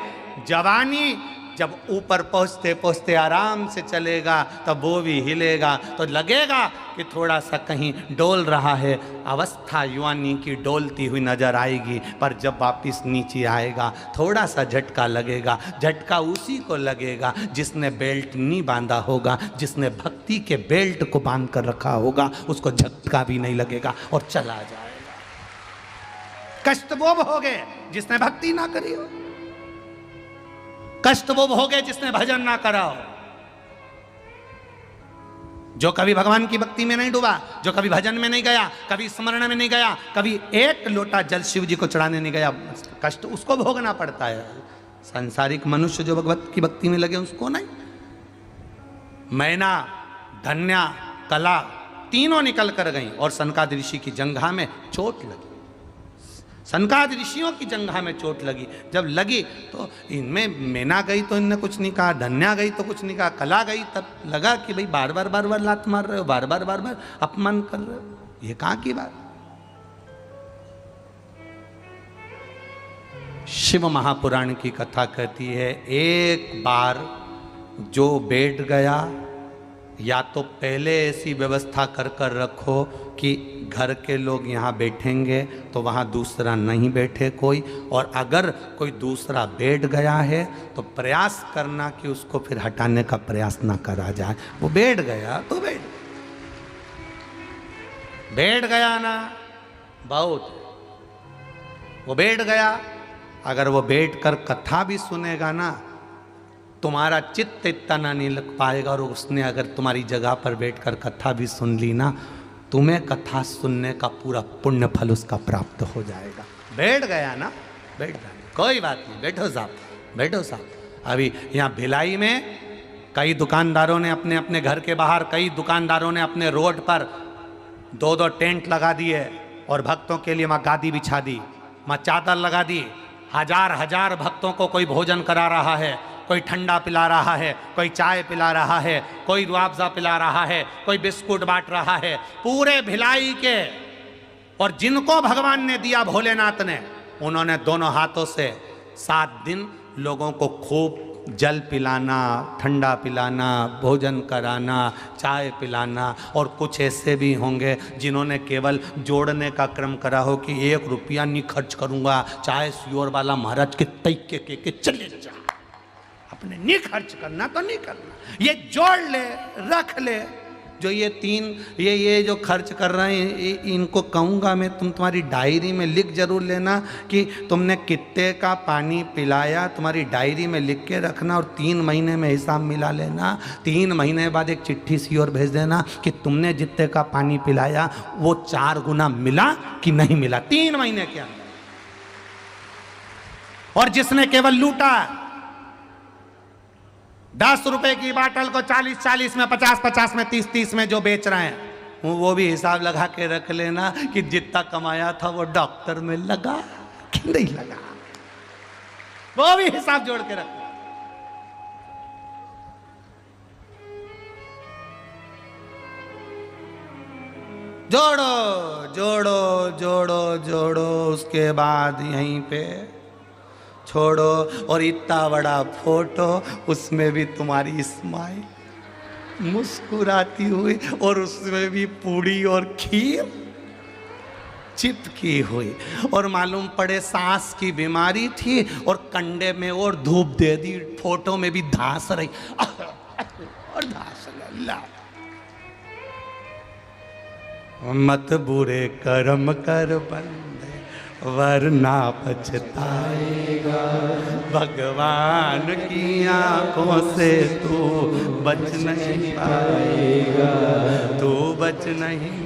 जवानी जब ऊपर पहुंचते पहुंचते आराम से चलेगा तब वो भी हिलेगा तो लगेगा कि थोड़ा सा कहीं डोल रहा है। अवस्था युवानी की डोलती हुई नजर आएगी, पर जब वापिस नीचे आएगा थोड़ा सा झटका लगेगा। झटका उसी को लगेगा जिसने बेल्ट नहीं बांधा होगा, जिसने भक्ति के बेल्ट को बांध कर रखा होगा, उसको झटका भी नहीं लगेगा और चला जाएगा। कष्ट वो भोगे जिसने भक्ति ना करी हो, कष्ट वो भोगे जिसने भजन ना करा हो। जो कभी भगवान की भक्ति में नहीं डूबा, जो कभी भजन में नहीं गया, कभी स्मरण में नहीं गया, कभी एक लोटा जल शिव जी को चढ़ाने नहीं गया, कष्ट उसको भोगना पड़ता है। सांसारिक मनुष्य जो भगवत की भक्ति में लगे उसको नहीं। मैना, धन्या, कला तीनों निकल कर गई और सनकादिक ऋषि की जंघा में चोट लगी। सनकादिक ऋषियों की जंघा में चोट लगी। जब लगी तो इनमें मैना गई तो इनने कुछ नहीं कहा, धन्या गई तो कुछ नहीं कहा, कला गई तब लगा कि भाई बार बार लात मार रहे हो, बार बार अपमान कर रहे हो, ये कहाँ की बात। शिव महापुराण की कथा कहती है, एक बार जो बैठ गया, या तो पहले ऐसी व्यवस्था कर कर रखो कि घर के लोग यहाँ बैठेंगे तो वहाँ दूसरा नहीं बैठे कोई, और अगर कोई दूसरा बैठ गया है तो प्रयास करना कि उसको फिर हटाने का प्रयास ना करा जाए। वो बैठ गया तो बैठ गया ना, बहुत वो बैठ गया। अगर वो बैठ कर कथा भी सुनेगा ना, तुम्हारा चित्त इतना नहीं लग पाएगा, और उसने अगर तुम्हारी जगह पर बैठकर कथा भी सुन ली ना, तुम्हें कथा सुनने का पूरा पुण्य फल उसका प्राप्त हो जाएगा। बैठ गया ना, बैठ गया, कोई बात नहीं, बैठो साहब, बैठो साहब। अभी यहाँ भिलाई में कई दुकानदारों ने अपने अपने घर के बाहर, कई दुकानदारों ने अपने रोड पर 2-2 टेंट लगा दिए और भक्तों के लिए वहाँ गादी बिछा दी, वहाँ चादर लगा दी। हजार भक्तों को कोई भोजन करा रहा है, कोई ठंडा पिला रहा है, कोई चाय पिला रहा है, कोई रुआवजा पिला रहा है, कोई बिस्कुट बांट रहा है, पूरे भिलाई के। और जिनको भगवान ने दिया भोलेनाथ ने, उन्होंने दोनों हाथों से 7 दिन लोगों को खूब जल पिलाना, ठंडा पिलाना, भोजन कराना, चाय पिलाना। और कुछ ऐसे भी होंगे जिन्होंने केवल जोड़ने का क्रम करा हो कि 1 रुपया नहीं खर्च करूँगा, चाहे श्योर वाला महाराज के तैके के चले जा, अपने नहीं खर्च करना तो नहीं करना, ये जोड़ ले, रख ले। जो ये 3 ये जो खर्च कर रहे हैं, इनको कहूँगा मैं, तुम्हारी डायरी में लिख जरूर लेना कि तुमने कितने का पानी पिलाया, तुम्हारी डायरी में लिख के रखना, और 3 महीने में हिसाब मिला लेना। 3 महीने बाद एक चिट्ठी सी और भेज देना कि तुमने जितने का पानी पिलाया वो 4 गुना मिला कि नहीं मिला, 3 महीने के अंदर। और जिसने केवल लूटा, 10 रुपए की बाटल को 40 में, 50 में, 30 में जो बेच रहे हैं, वो भी हिसाब लगा के रख लेना कि जितना कमाया था वो डॉक्टर में लगा कि नहीं लगा, वो भी हिसाब जोड़ के रख। जोड़ो जोड़ो जोड़ो जोड़ो, उसके बाद यहीं पे छोड़ो। और इतना बड़ा फोटो, उसमें भी तुम्हारी स्माइल मुस्कुराती हुई, और उसमें भी पूड़ी और खीर चिपकी हुई, और मालूम पड़े सांस की बीमारी थी और कंडे में और धूप दे दी, फोटो में भी धांस रही और धांस ला। मत बुरे कर्म कर बंदे वरना पछताएगा, भगवान की आंखों से तू बच नहीं पाएगा, तू बच नहीं।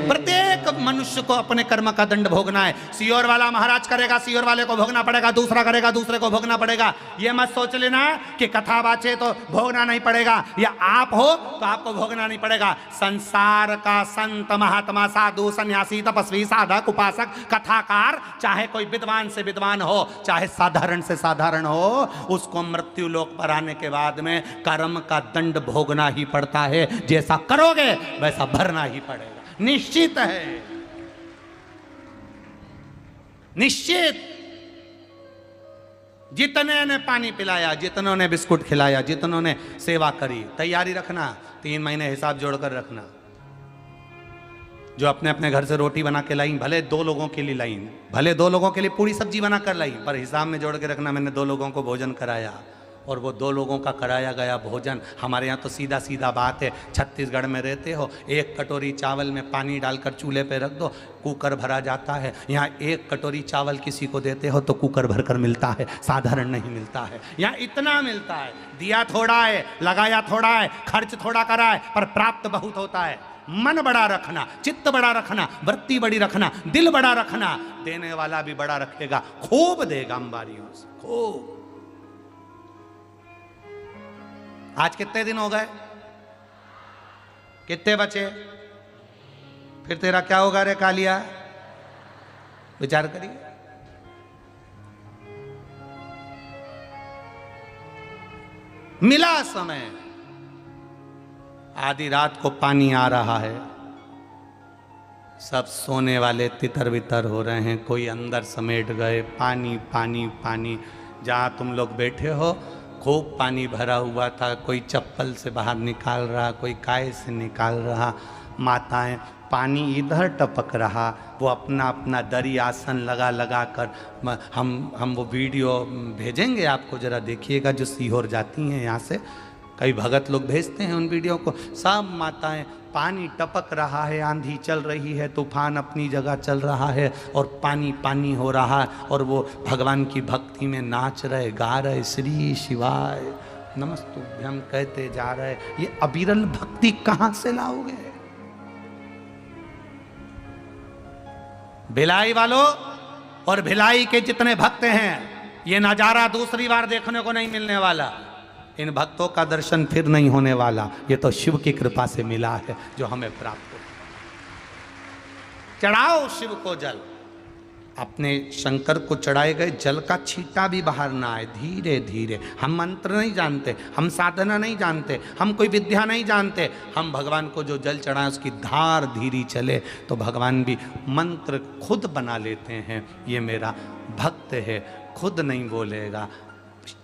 प्रत्येक मनुष्य को अपने कर्म का दंड भोगना है। सियोर वाला महाराज करेगा, सियोर वाले को भोगना पड़ेगा, दूसरा करेगा, दूसरे को भोगना पड़ेगा। ये मत सोच लेना कि कथा बाचे तो भोगना नहीं पड़ेगा, या आप हो तो आपको भोगना नहीं पड़ेगा। संसार का संत महात्मा साधु सन्यासी तपस्वी साधक उपासक कथाकार, चाहे कोई विद्वान से विद्वान हो, चाहे साधारण से साधारण हो, उसको मृत्यु लोक पर आने के बाद में कर्म का दंड भोगना ही पड़ता है। जैसा करोगे वैसा भरना ही पड़ेगा, निश्चित है, निश्चित। जितने ने पानी पिलाया, जितनों ने बिस्कुट खिलाया, जितनों ने सेवा करी, तैयारी रखना, 3 महीने हिसाब जोड़कर रखना। जो अपने अपने घर से रोटी बना के लाई, भले 2 लोगों के लिए लाई, भले 2 लोगों के लिए पूरी सब्जी बना कर लाई, पर हिसाब में जोड़ के रखना, मैंने 2 लोगों को भोजन कराया। और वो 2 लोगों का कराया गया भोजन, हमारे यहाँ तो सीधा सीधा बात है, छत्तीसगढ़ में रहते हो, 1 कटोरी चावल में पानी डालकर चूल्हे पे रख दो, कुकर भरा जाता है। यहाँ 1 कटोरी चावल किसी को देते हो तो कुकर भरकर मिलता है, साधारण नहीं मिलता है। यहाँ इतना मिलता है, दिया थोड़ा है, लगाया थोड़ा है, खर्च थोड़ा करा है, पर प्राप्त बहुत होता है। मन बड़ा रखना, चित्त बड़ा रखना, वृत्ति बड़ी रखना, दिल बड़ा रखना, देने वाला भी बड़ा रखेगा, खूब देगा अंबारियों से, खूब। आज कितने दिन हो गए, कितने बचे, फिर तेरा क्या होगा रे कालिया, विचार करिए। मिला समय, आधी रात को पानी आ रहा है, सब सोने वाले तितर बितर हो रहे हैं, कोई अंदर समेट गए, पानी पानी पानी। जहाँ तुम लोग बैठे हो खूब पानी भरा हुआ था, कोई चप्पल से बाहर निकाल रहा, कोई काय से निकाल रहा, माताएं, पानी इधर टपक रहा, वो अपना अपना दरी आसन लगा लगा कर। हम वो वीडियो भेजेंगे आपको, ज़रा देखिएगा, जो सीहोर जाती हैं यहाँ से, कई भगत लोग भेजते हैं उन वीडियो को। सब माताएं, पानी टपक रहा है, आंधी चल रही है, तूफान अपनी जगह चल रहा है, और पानी पानी हो रहा है, और वो भगवान की भक्ति में नाच रहे, गा रहे, श्री शिवाय नमस्तुभ्यम कहते जा रहे। ये अविरल भक्ति कहाँ से लाओगे? भिलाई वालों और भिलाई के जितने भक्त हैं, ये नजारा दूसरी बार देखने को नहीं मिलने वाला। इन भक्तों का दर्शन फिर नहीं होने वाला, ये तो शिव की कृपा से मिला है जो हमें प्राप्त हो। चढ़ाओ शिव को जल, अपने शंकर को चढ़ाए गए जल का छींटा भी बाहर ना आए, धीरे धीरे। हम मंत्र नहीं जानते, हम साधना नहीं जानते, हम कोई विद्या नहीं जानते, हम भगवान को जो जल चढ़ाएं उसकी धार धीरे चले तो भगवान भी मंत्र खुद बना लेते हैं। ये मेरा भक्त है, खुद नहीं बोलेगा,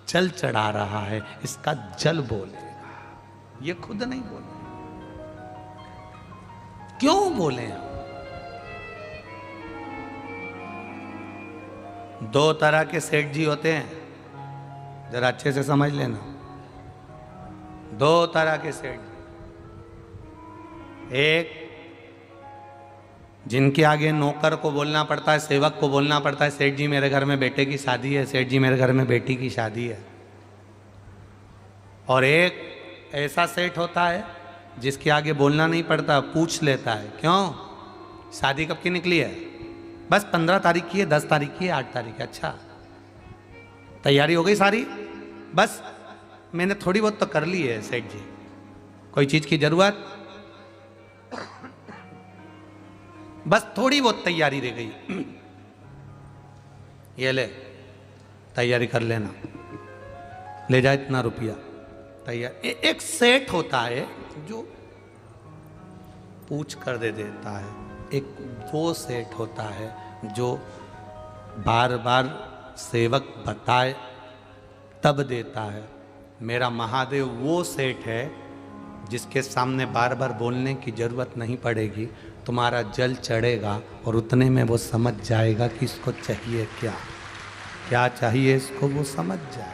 जल चढ़ा रहा है, इसका जल बोलेगा, ये खुद नहीं बोलेगा। क्यों बोले? 2 तरह के सेठ जी होते हैं, जरा अच्छे से समझ लेना। 2 तरह के सेठ, एक जिनके आगे नौकर को बोलना पड़ता है, सेवक को बोलना पड़ता है, सेठ जी मेरे घर में बेटे की शादी है, सेठ जी मेरे घर में बेटी की शादी है। और एक ऐसा सेठ होता है जिसके आगे बोलना नहीं पड़ता, पूछ लेता है, क्यों शादी कब की निकली है? बस 15 तारीख की है, 10 तारीख की है, 8 तारीख है। अच्छा, तैयारी हो गई सारी? बस मैंने थोड़ी बहुत तो कर ली है सेठ जी, कोई चीज़ की जरूरत? बस थोड़ी बहुत तैयारी रह गई, ये ले तैयारी कर लेना, ले जाए इतना रुपया तैयार। एक सेठ होता है जो पूछ कर दे देता है, एक वो सेठ होता है जो बार बार सेवक बताए तब देता है। मेरा महादेव वो सेठ है जिसके सामने बार बार बोलने की जरूरत नहीं पड़ेगी, तुम्हारा जल चढ़ेगा और उतने में वो समझ जाएगा कि इसको चाहिए क्या, क्या चाहिए इसको, वो समझ जाए।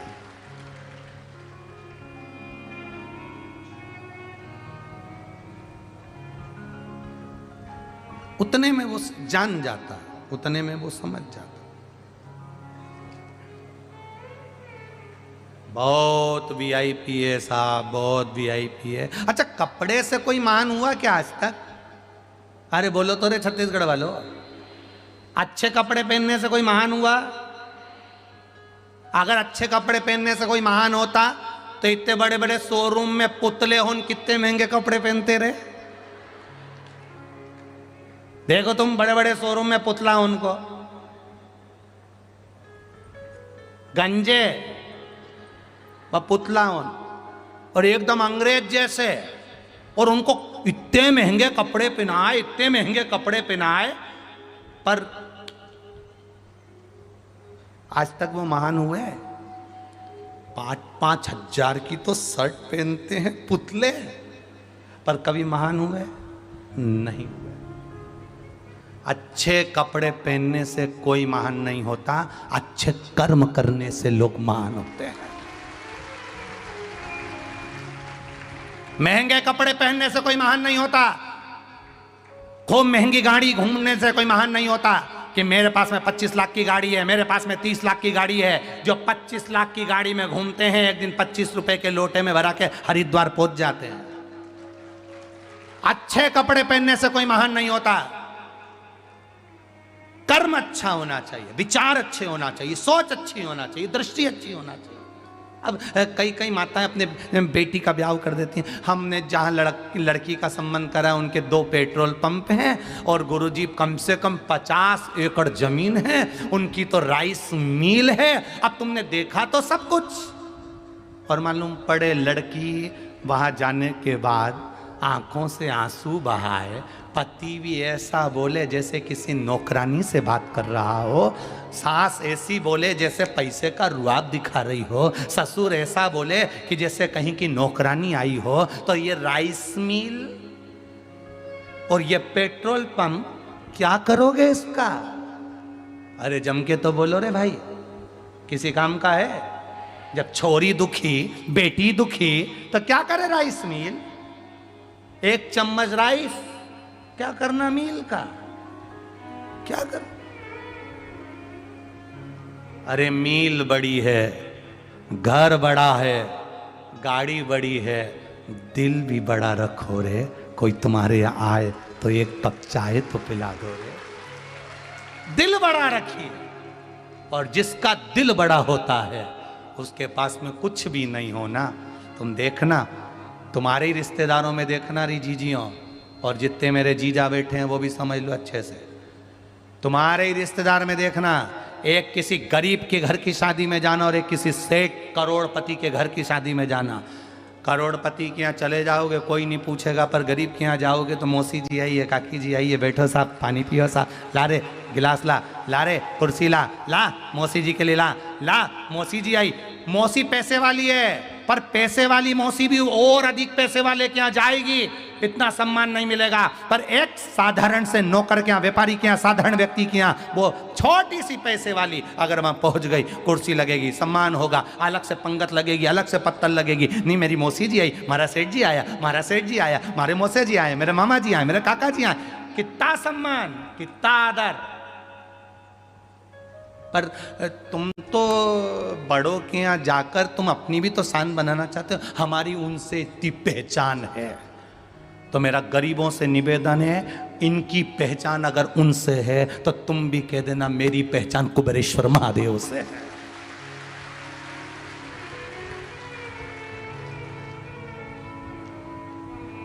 उतने में वो जान जाता है, उतने में वो समझ जाता है। बहुत वीआईपी है साहब, बहुत वीआईपी है। अच्छा, कपड़े से कोई महान हुआ क्या आज तक? अरे बोलो तो रे छत्तीसगढ़ वालों, अच्छे कपड़े पहनने से कोई महान हुआ? अगर अच्छे कपड़े पहनने से कोई महान होता तो इतने बड़े बड़े शोरूम में पुतले होन कितने महंगे कपड़े पहनते रहे। देखो तुम बड़े बड़े शोरूम में पुतला उनको गंजे व पुतला उन और एकदम अंग्रेज जैसे, और उनको इतने महंगे कपड़े पहनाए, इतने महंगे कपड़े पहनाए, पर आज तक वो महान हुए? 5-5 हजार की तो शर्ट पहनते हैं पुतले, पर कभी महान हुए नहीं हुए। अच्छे कपड़े पहनने से कोई महान नहीं होता, अच्छे कर्म करने से लोग महान होते हैं। महंगे कपड़े पहनने से कोई महान नहीं होता, खूब महंगी गाड़ी घूमने से कोई महान नहीं होता कि मेरे पास में 25 लाख की गाड़ी है, मेरे पास में 30 लाख की गाड़ी है। जो 25 लाख की गाड़ी में घूमते हैं एक दिन 25 रुपए के लोटे में भरा के हरिद्वार पहुंच जाते हैं। अच्छे कपड़े पहनने से कोई महान नहीं होता, कर्म अच्छा होना चाहिए, विचार अच्छे होना चाहिए, सोच अच्छी होना चाहिए, दृष्टि अच्छी होना चाहिए। अब कई कई माताएं अपने बेटी का ब्याह कर देती हैं। हमने जहाँ लड़की का संबंध करा उनके 2 पेट्रोल पंप हैं और गुरुजी कम से कम 50 एकड़ जमीन है, उनकी तो राइस मिल है। अब तुमने देखा तो सब कुछ, और मालूम पड़े लड़की वहाँ जाने के बाद आंखों से आंसू बहाए, पति भी ऐसा बोले जैसे किसी नौकरानी से बात कर रहा हो, सास ऐसी बोले जैसे पैसे का रुआब दिखा रही हो, ससुर ऐसा बोले कि जैसे कहीं की नौकरानी आई हो। तो ये राइस मिल और ये पेट्रोल पंप क्या करोगे इसका? अरे जम के तो बोलो रे भाई, किसी काम का है? जब छोरी दुखी, बेटी दुखी, तो क्या करे राइस मिल? 1 चम्मच राइस क्या करना मील का, क्या कर? अरे मील बड़ी है, घर बड़ा है, गाड़ी बड़ी है, दिल भी बड़ा रखो रे। कोई तुम्हारे यहाँ आए तो 1 कप चाय तो पिला दो रे। दिल बड़ा रखिए, और जिसका दिल बड़ा होता है उसके पास में कुछ भी नहीं होना। तुम देखना, तुम्हारे ही रिश्तेदारों में देखना री जीजियों, और जितने मेरे जीजा बैठे हैं वो भी समझ लो अच्छे से, तुम्हारे ही रिश्तेदार में देखना, एक किसी गरीब के घर की शादी में जाना और एक किसी सेठ करोड़पति के घर की शादी में जाना। करोड़पति के यहाँ चले जाओगे कोई नहीं पूछेगा, पर गरीब के यहाँ जाओगे तो मौसी जी आइए, काकी जी आइए, बैठो साहब, पानी पियो साहब, ला रे गिलास, ला रे कुर्सी, ला मौसी जी के लिए, ला मौसी जी आई। मौसी पैसे वाली है, पर पैसे वाली मौसी भी और अधिक पैसे वाले के यहाँ जाएगी, इतना सम्मान नहीं मिलेगा। पर एक साधारण से नौकर के यहाँ, व्यापारी के यहाँ, साधारण व्यक्ति के यहाँ, वो छोटी सी पैसे वाली अगर वहां पहुंच गई, कुर्सी लगेगी, सम्मान होगा, अलग से पंगत लगेगी, अलग से पत्तल लगेगी। नहीं मेरी मौसी जी आई, हमारा सेठ जी आया, हमारा सेठ जी आया, हमारे मौसे जी आए, मेरे मामा जी आए, मेरे काका जी आए, कितना सम्मान, कितना आदर। पर तुम तो बड़ों के यहाँ जाकर तुम अपनी भी तो शान बनाना चाहते हो, हमारी उनसे इतनी पहचान है। तो मेरा गरीबों से निवेदन है, इनकी पहचान अगर उनसे है तो तुम भी कह देना मेरी पहचान कुबेरेश्वर महादेव से है।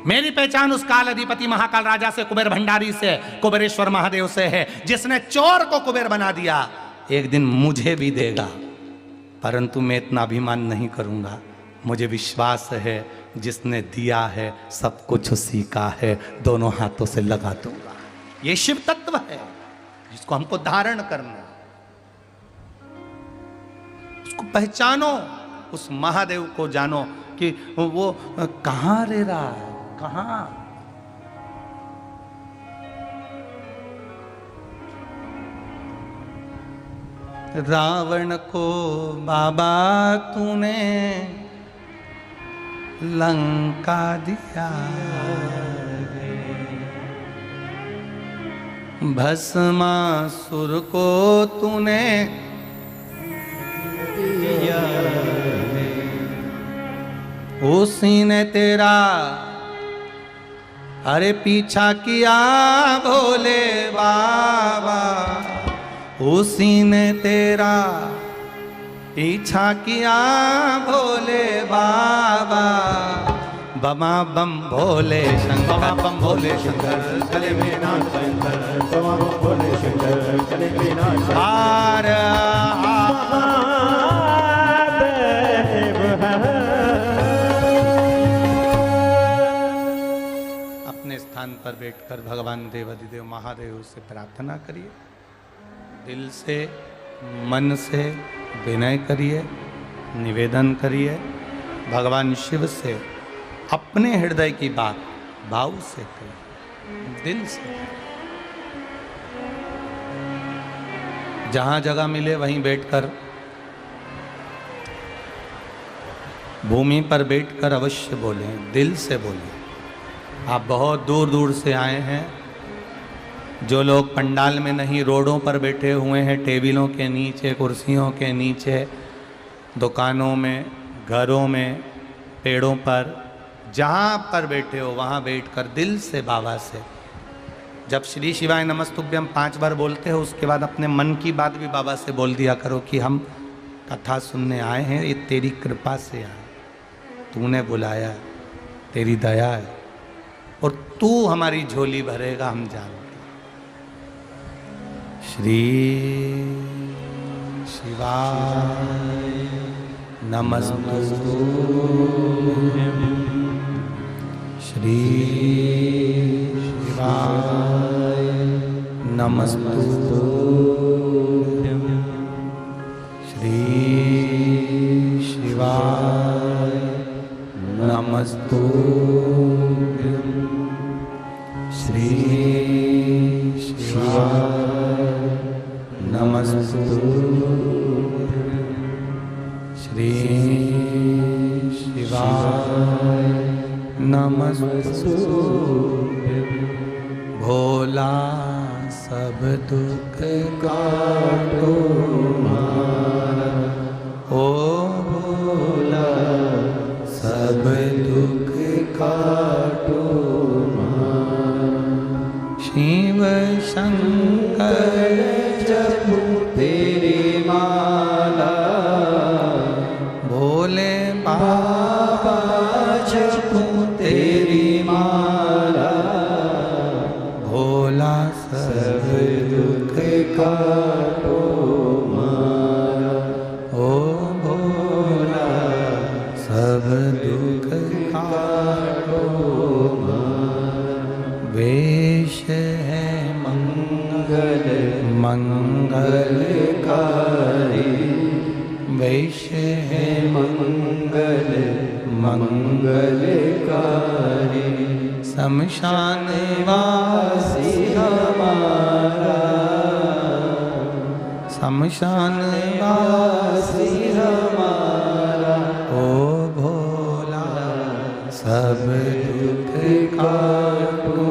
मेरी पहचान उस काल अधिपति महाकाल राजा से, कुबेर भंडारी से, कुबेरेश्वर महादेव से है, जिसने चोर को कुबेर बना दिया। एक दिन मुझे भी देगा, परंतु मैं इतना अभिमान नहीं करूंगा। मुझे विश्वास है जिसने दिया है सब कुछ उसी का है, दोनों हाथों से लगा दूंगा। ये शिव तत्व है जिसको हमको धारण करना, उसको पहचानो, उस महादेव को जानो कि वो कहां रह रहा है, कहां। रावण को बाबा तूने लंका दिया, भस्मासुर को तूने दिया। उसी ने तेरा अरे पीछा किया भोले बाबा, उसी ने तेरा पीछा किया भोले बाबा। बमा बम भोले शंकर, बम भोले शंकर, गले में नाग शंकर, बमा बम भोले शंकर, गले में नाग शंकर। हार अपने स्थान पर बैठकर भगवान देवाधिदेव महादेव से प्रार्थना करिए, दिल से मन से विनय करिए, निवेदन करिए। भगवान शिव से अपने हृदय की बात भाव से करिए, दिल से। जहां जगह मिले वहीं बैठकर, भूमि पर बैठकर अवश्य बोलें, दिल से बोलें। आप बहुत दूर दूर से आए हैं। जो लोग पंडाल में नहीं, रोडों पर बैठे हुए हैं, टेबलों के नीचे, कुर्सियों के नीचे, दुकानों में, घरों में, पेड़ों पर, जहाँ पर बैठे हो वहाँ बैठकर दिल से बाबा से जब श्री शिवाय नमस्तुभ्यम 5 बार बोलते हो, उसके बाद अपने मन की बात भी बाबा से बोल दिया करो कि हम कथा सुनने आए हैं, ये तेरी कृपा से आए, तूने बुलाया, तेरी दया है और तू हमारी झोली भरेगा, हम जानते। श्री शिवाय नमस्तुभ्यं, श्री शिवाय नमस्तुभ्यं, श्री शिवाय नमस्तुभ्यं, श्री शिवाय नमस्तुभ्यं, श्री शिवाय नमस्तुभ्यं। भोला सब दुख काटो मारा, ओ भोला सब दुख काटो मारा। शिव शंकर जपू तेरी माला, भोले बाबा जपू तेरी माला। भोला सब दुख काटो मारा, ओ भोला सब दुख काटो मारा। वेश है मंगल मंगलकारी, वेश है मंगल मंगलकारी। शमशान वासी हमारा, शमशान वासी हमारा। ओ भोला सब दुख काटो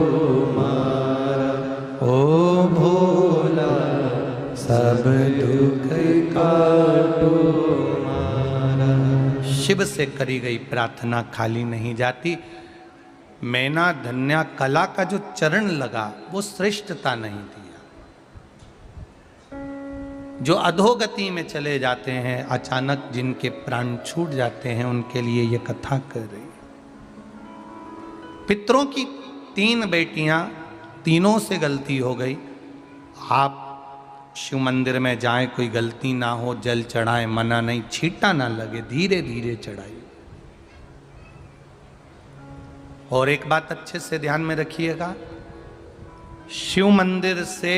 मारा, ओ भोला सब दुख काटो मारा। शिव से करी गई प्रार्थना खाली नहीं जाती। मैना धन्या कला का जो चरण लगा वो श्रेष्ठता नहीं दिया। जो अधोगति में चले जाते हैं, अचानक जिनके प्राण छूट जाते हैं, उनके लिए ये कथा कर रही। पितरों की 3 बेटियां, तीनों से गलती हो गई। आप शिव मंदिर में जाएं, कोई गलती ना हो, जल चढ़ाएं, मना नहीं, छींटा ना लगे, धीरे धीरे चढ़ाइए। और एक बात अच्छे से ध्यान में रखिएगा, शिव मंदिर से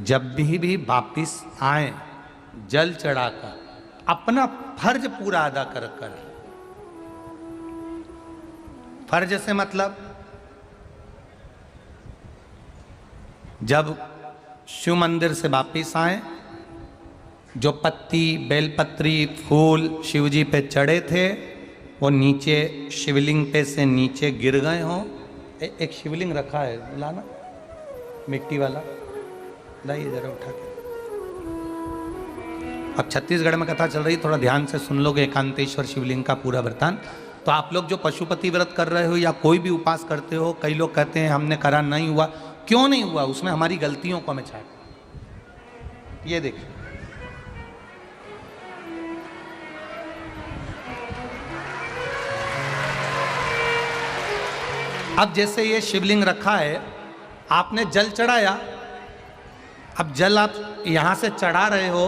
जब भी वापिस आए, जल चढ़ाकर अपना फर्ज पूरा अदा कर कर। फर्ज से मतलब जब शिव मंदिर से वापिस आए, जो पत्ती, बेलपत्री, फूल शिवजी पे चढ़े थे वो नीचे शिवलिंग पे से नीचे गिर गए हों। एक शिवलिंग रखा है, लाना मिट्टी वाला, लाइए जरा उठा के। अब छत्तीसगढ़ में कथा चल रही, थोड़ा ध्यान से सुन लोगे एकांतेश्वर शिवलिंग का पूरा वृतांत। तो आप लोग जो पशुपति व्रत कर रहे हो या कोई भी उपास करते हो, कई लोग कहते हैं हमने करा नहीं हुआ। क्यों नहीं हुआ? उसमें हमारी गलतियों को हमें छाट। ये देखिए, अब जैसे ये शिवलिंग रखा है, आपने जल चढ़ाया, अब जल आप यहां से चढ़ा रहे हो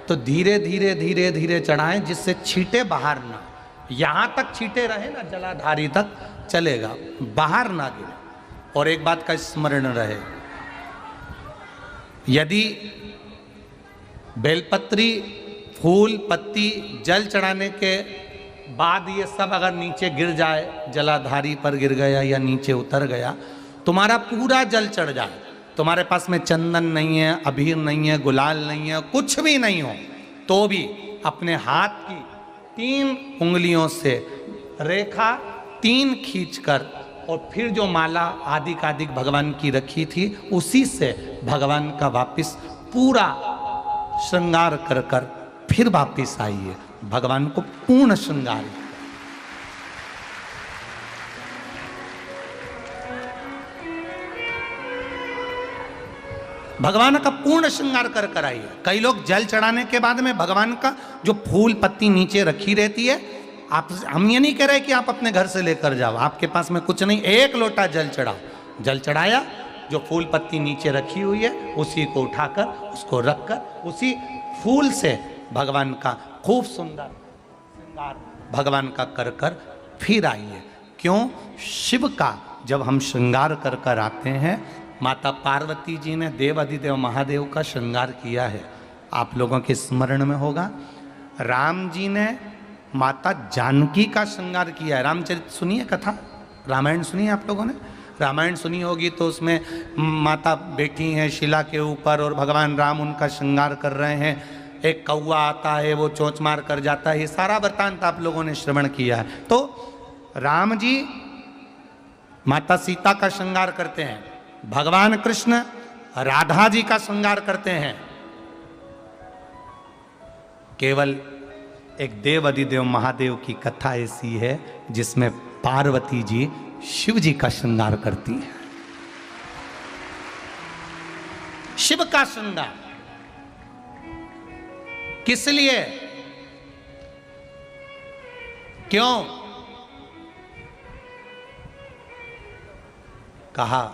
तो धीरे धीरे धीरे धीरे चढ़ाएं जिससे छींटे बाहर ना, यहां तक छींटे रहे ना, जलाधारी तक चलेगा, बाहर ना गिरे। और एक बात का स्मरण रहे, यदि बेलपत्री, फूल, पत्ती जल चढ़ाने के बाद ये सब अगर नीचे गिर जाए, जलाधारी पर गिर गया या नीचे उतर गया, तुम्हारा पूरा जल चढ़ जाए, तुम्हारे पास में चंदन नहीं है, अबीर नहीं है, गुलाल नहीं है, कुछ भी नहीं हो, तो भी अपने हाथ की 3 उंगलियों से रेखा 3 खींचकर और फिर जो माला आदिक भगवान की रखी थी उसी से भगवान का वापिस पूरा श्रृंगार कर कर फिर वापिस आइए, भगवान को पूर्ण श्रृंगार। भगवान का पूर्ण श्रृंगार कर कर आइए। कई लोग जल चढ़ाने के बाद में भगवान का जो फूल पत्ती नीचे रखी रहती है, आप, हम ये नहीं कह रहे कि आप अपने घर से लेकर जाओ, आपके पास में कुछ नहीं, 1 लोटा जल चढ़ाओ, जल चढ़ाया, जो फूल पत्ती नीचे रखी हुई है उसी को उठाकर उसको रखकर उसी फूल से भगवान का खूब सुंदर श्रृंगार भगवान का कर कर फिर आइए। क्यों? शिव का जब हम श्रृंगार कर कर आते हैं, माता पार्वती जी ने देव अधिदेव महादेव का श्रृंगार किया है, आप लोगों के स्मरण में होगा। राम जी ने माता जानकी का श्रृंगार किया है। रामचरित सुनिए कथा, रामायण सुनिए, आप लोगों ने रामायण सुनी होगी, तो उसमें माता बैठी हैं शिला के ऊपर और भगवान राम उनका श्रृंगार कर रहे हैं, एक कौवा आता है वो चोंच मार कर जाता है, ये सारा वृत्तांत आप लोगों ने श्रवण किया है। तो राम जी माता सीता का श्रृंगार करते हैं, भगवान कृष्ण राधा जी का श्रृंगार करते हैं। केवल एक देव अधिदेव महादेव की कथा ऐसी है जिसमें पार्वती जी शिव जी का श्रृंगार करती है। शिव का श्रृंगार किस लिए? क्यों? कहा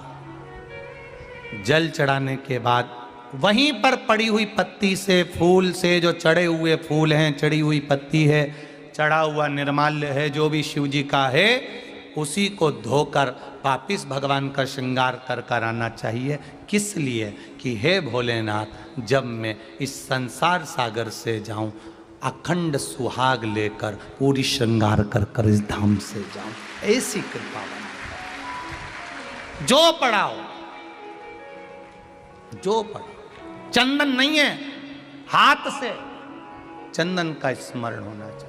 जल चढ़ाने के बाद वहीं पर पड़ी हुई पत्ती से, फूल से, जो चढ़े हुए फूल हैं, चढ़ी हुई पत्ती है, चढ़ा हुआ निर्माल्य है, जो भी शिव जी का है, उसी को धोकर वापिस भगवान का श्रृंगार कर कर आना चाहिए। किस लिए? कि हे भोलेनाथ, जब मैं इस संसार सागर से जाऊं, अखंड सुहाग लेकर पूरी श्रृंगार कर कर इस धाम से जाऊं, ऐसी कृपा बना। जो पढ़ाओ, जो पढ़ाओ, चंदन नहीं है, हाथ से चंदन का स्मरण होना चाहिए।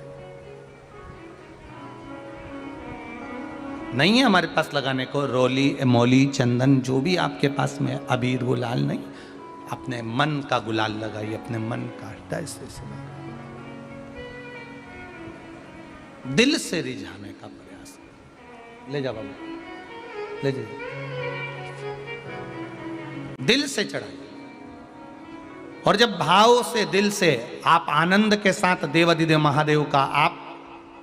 नहीं है हमारे पास लगाने को रोली, मोली, चंदन, जो भी आपके पास में, अबीर, गुलाल नहीं, अपने मन का गुलाल लगाइए, अपने मन का हृदय से दिल से रिझाने का प्रयास। ले जा बाबू, ले जा, दिल से चढ़ाइए। और जब भाव से, दिल से आप आनंद के साथ देव अधिदेव महादेव का आप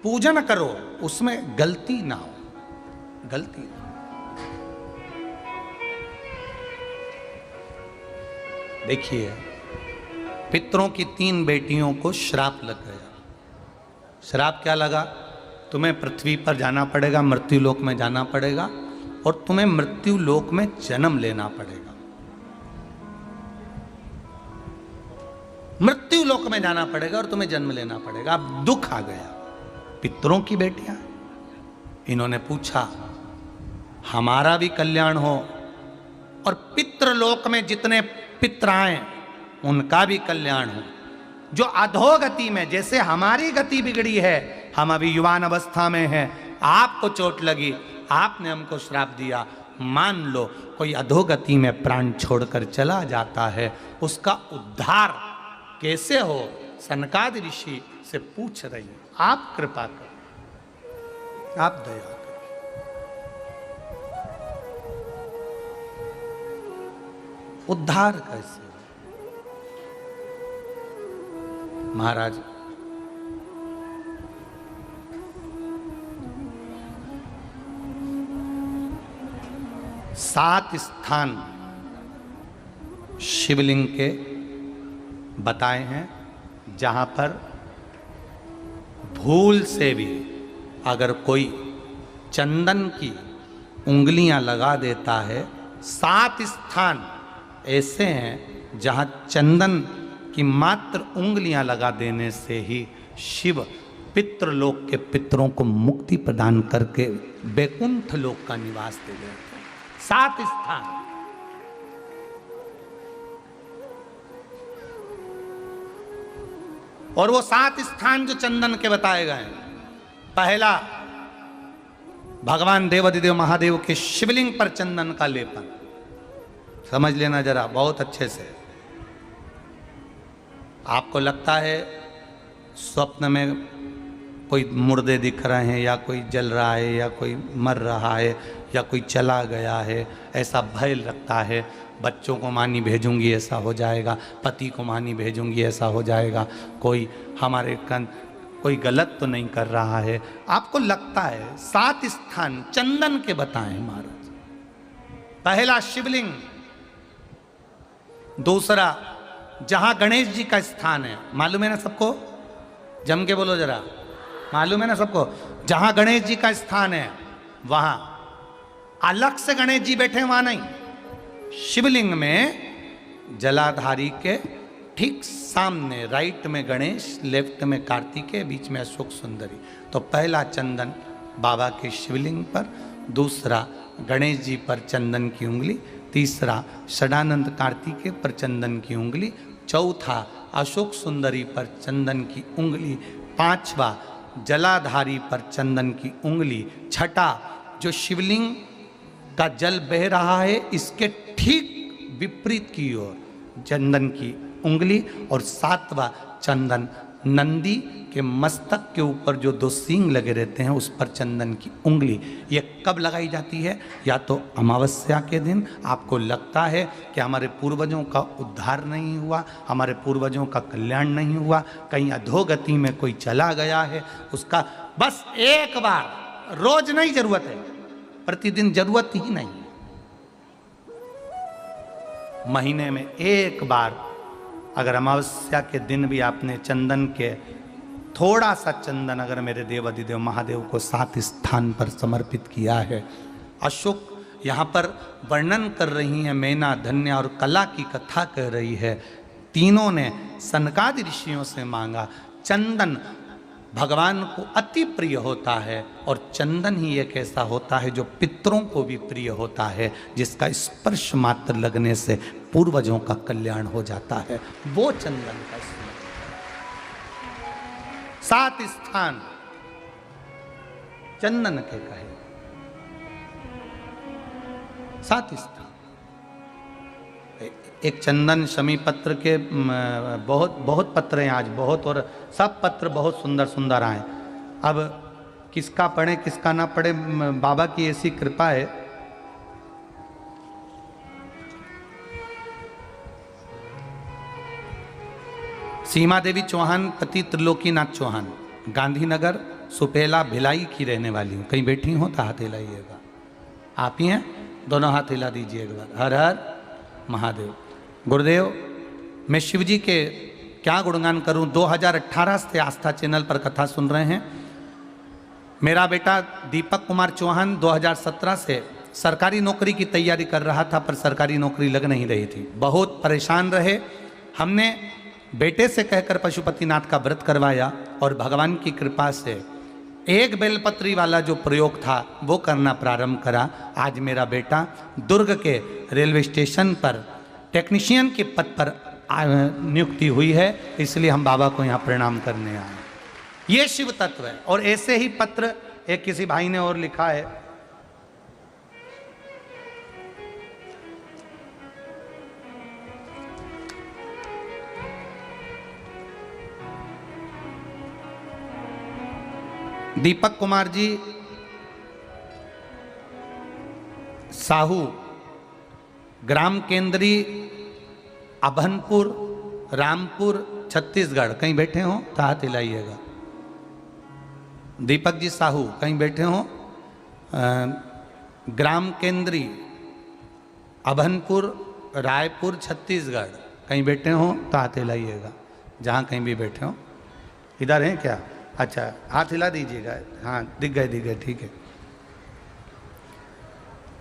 पूजन करो, उसमें गलती ना हो, गलती ना। देखिए, पितरों की 3 बेटियों को श्राप लग गया। श्राप क्या लगा? तुम्हें पृथ्वी पर जाना पड़ेगा, मृत्यु लोक में जाना पड़ेगा, और तुम्हें मृत्यु लोक में जन्म लेना पड़ेगा। मृत्यु लोक में जाना पड़ेगा और तुम्हें जन्म लेना पड़ेगा। अब दुख आ गया। पितरों की बेटियां, इन्होंने पूछा हमारा भी कल्याण हो और पितृलोक में जितने पितर आए उनका भी कल्याण हो। जो अधोगति में, जैसे हमारी गति बिगड़ी है, हम अभी युवान अवस्था में हैं, आपको चोट लगी, आपने हमको श्राप दिया, मान लो कोई अधोगति में प्राण छोड़कर चला जाता है, उसका उद्धार कैसे हो? सनकादि ऋषि से पूछ रही, आप कृपा करो। आप दया करें। उद्धार कैसे हो? महाराज सात स्थान शिवलिंग के बताए हैं जहां पर भूल से भी अगर कोई चंदन की उंगलियां लगा देता है, सात स्थान ऐसे हैं जहां चंदन की मात्र उंगलियां लगा देने से ही शिव पितृलोक के पितरों को मुक्ति प्रदान करके वैकुंठ लोक का निवास दे देते हैं। सात स्थान। और वो सात स्थान जो चंदन के बताए गए हैं, पहला भगवान देवाधिदेव महादेव के शिवलिंग पर चंदन का लेपन। समझ लेना जरा बहुत अच्छे से। आपको लगता है स्वप्न में कोई मुर्दे दिख रहे हैं, या कोई जल रहा है, या कोई मर रहा है, या कोई चला गया है, ऐसा भय लगता है। बच्चों को मानी भेजूंगी ऐसा हो जाएगा, पति को मानी भेजूंगी ऐसा हो जाएगा, कोई हमारे कोई गलत तो नहीं कर रहा है, आपको लगता है। सात स्थान चंदन के बताएं महाराज। पहला शिवलिंग, दूसरा जहां गणेश जी का स्थान है, मालूम है ना सबको? जम के बोलो जरा, मालूम है ना सबको? जहां गणेश जी का स्थान है वहां अलग से गणेश जी बैठे, वहां नहीं। शिवलिंग में जलाधारी के ठीक सामने राइट में गणेश, लेफ्ट में कार्तिकेय, बीच में अशोक सुंदरी। तो पहला चंदन बाबा के शिवलिंग पर, दूसरा गणेश जी पर चंदन की उंगली, तीसरा षडानंद कार्तिकेय पर चंदन की उंगली, चौथा अशोक सुंदरी पर चंदन की उंगली, पांचवा जलाधारी पर चंदन की उंगली, छठा जो शिवलिंग का जल बह रहा है इसके ठीक विपरीत की ओर चंदन की उंगली, और सातवां चंदन नंदी के मस्तक के ऊपर जो दो सींग लगे रहते हैं उस पर चंदन की उंगली। ये कब लगाई जाती है? या तो अमावस्या के दिन। आपको लगता है कि हमारे पूर्वजों का उद्धार नहीं हुआ, हमारे पूर्वजों का कल्याण नहीं हुआ, कहीं अधोगति में कोई चला गया है, उसका बस एक बार, रोज नहीं जरूरत है, प्रतिदिन जरूरत ही नहीं, महीने में एक बार अगर अमावस्या के दिन भी आपने चंदन के थोड़ा सा चंदन अगर मेरे देवाधिदेव महादेव को सात स्थान पर समर्पित किया है। अशोक यहाँ पर वर्णन कर रही हैं, मैना, धन्या और कला की कथा कह रही है। तीनों ने सनकादि ऋषियों से मांगा। चंदन भगवान को अति प्रिय होता है, और चंदन ही एक ऐसा होता है जो पितरों को भी प्रिय होता है, जिसका स्पर्श मात्र लगने से पूर्वजों का कल्याण हो जाता है। वो चंदन का सात स्थान चंदन के कहे, सात स्थान। एक चंदन शमी पत्र के बहुत बहुत पत्र हैं आज, बहुत, और सब पत्र बहुत सुंदर सुंदर आए। अब किसका पढ़े किसका ना पढ़े, बाबा की ऐसी कृपा है। सीमा देवी चौहान पति त्रिलोकीनाथ चौहान, गांधीनगर सुपेला भिलाई की रहने वाली हूँ। कहीं बैठी हो तो हाथ हिलाइएगा। आप ही हैं? दोनों हाथ हिला दीजिए एक बार। हर हर महादेव। गुरुदेव, मैं शिव जी के क्या गुणगान करूं। 2018 से आस्था चैनल पर कथा सुन रहे हैं। मेरा बेटा दीपक कुमार चौहान 2017 से सरकारी नौकरी की तैयारी कर रहा था, पर सरकारी नौकरी लग नहीं रही थी। बहुत परेशान रहे। हमने बेटे से कहकर पशुपतिनाथ का व्रत करवाया, और भगवान की कृपा से एक बेलपत्री वाला जो प्रयोग था वो करना प्रारंभ करा। आज मेरा बेटा दुर्ग के रेलवे स्टेशन पर टेक्नीशियन के पद पर नियुक्ति हुई है, इसलिए हम बाबा को यहाँ प्रणाम करने आए। ये शिव तत्व है। और ऐसे ही पत्र एक किसी भाई ने और लिखा है, दीपक कुमार जी साहू, ग्राम केंद्री, अभनपुर, रामपुर, छत्तीसगढ़। कहीं बैठे हो तो हाथ हिलाइएगा। दीपक जी साहू कहीं बैठे हो? ग्राम केंद्री, अभनपुर, रायपुर, छत्तीसगढ़। कहीं बैठे हो तो हाथ हिलाइएगा, जहाँ कहीं भी बैठे हो। इधर हैं क्या? अच्छा, हाथ हिला दीजिएगा। हाँ, दिख गए, ठीक है।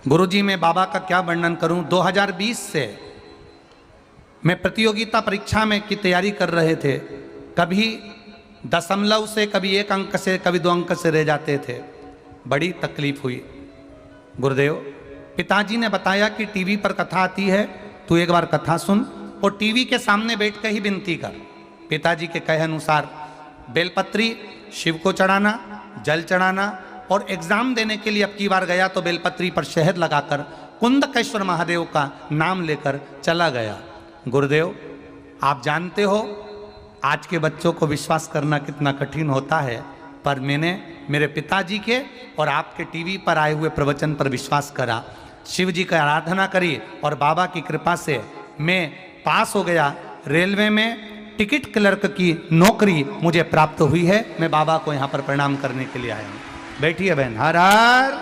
गुरुजी, मैं बाबा का क्या वर्णन करूं। 2020 से मैं प्रतियोगिता परीक्षा में की तैयारी कर रहे थे। कभी दशमलव से, कभी 1 अंक से, कभी 2 अंक से रह जाते थे। बड़ी तकलीफ हुई। गुरुदेव, पिताजी ने बताया कि टीवी पर कथा आती है, तू एक बार कथा सुन और टीवी के सामने बैठ कर ही विनती कर। पिताजी के कहे अनुसार बेलपत्री शिव को चढ़ाना, जल चढ़ाना, और एग्जाम देने के लिए अब की बार गया तो बेलपत्री पर शहद लगाकर कुंदकेश्वर महादेव का नाम लेकर चला गया। गुरुदेव, आप जानते हो आज के बच्चों को विश्वास करना कितना कठिन होता है, पर मैंने मेरे पिताजी के और आपके टीवी पर आए हुए प्रवचन पर विश्वास करा, शिव जी का आराधना करी और बाबा की कृपा से मैं पास हो गया। रेलवे में टिकट क्लर्क की नौकरी मुझे प्राप्त हुई है। मैं बाबा को यहाँ पर प्रणाम करने के लिए आया हूँ। बैठिए बहन। हर हर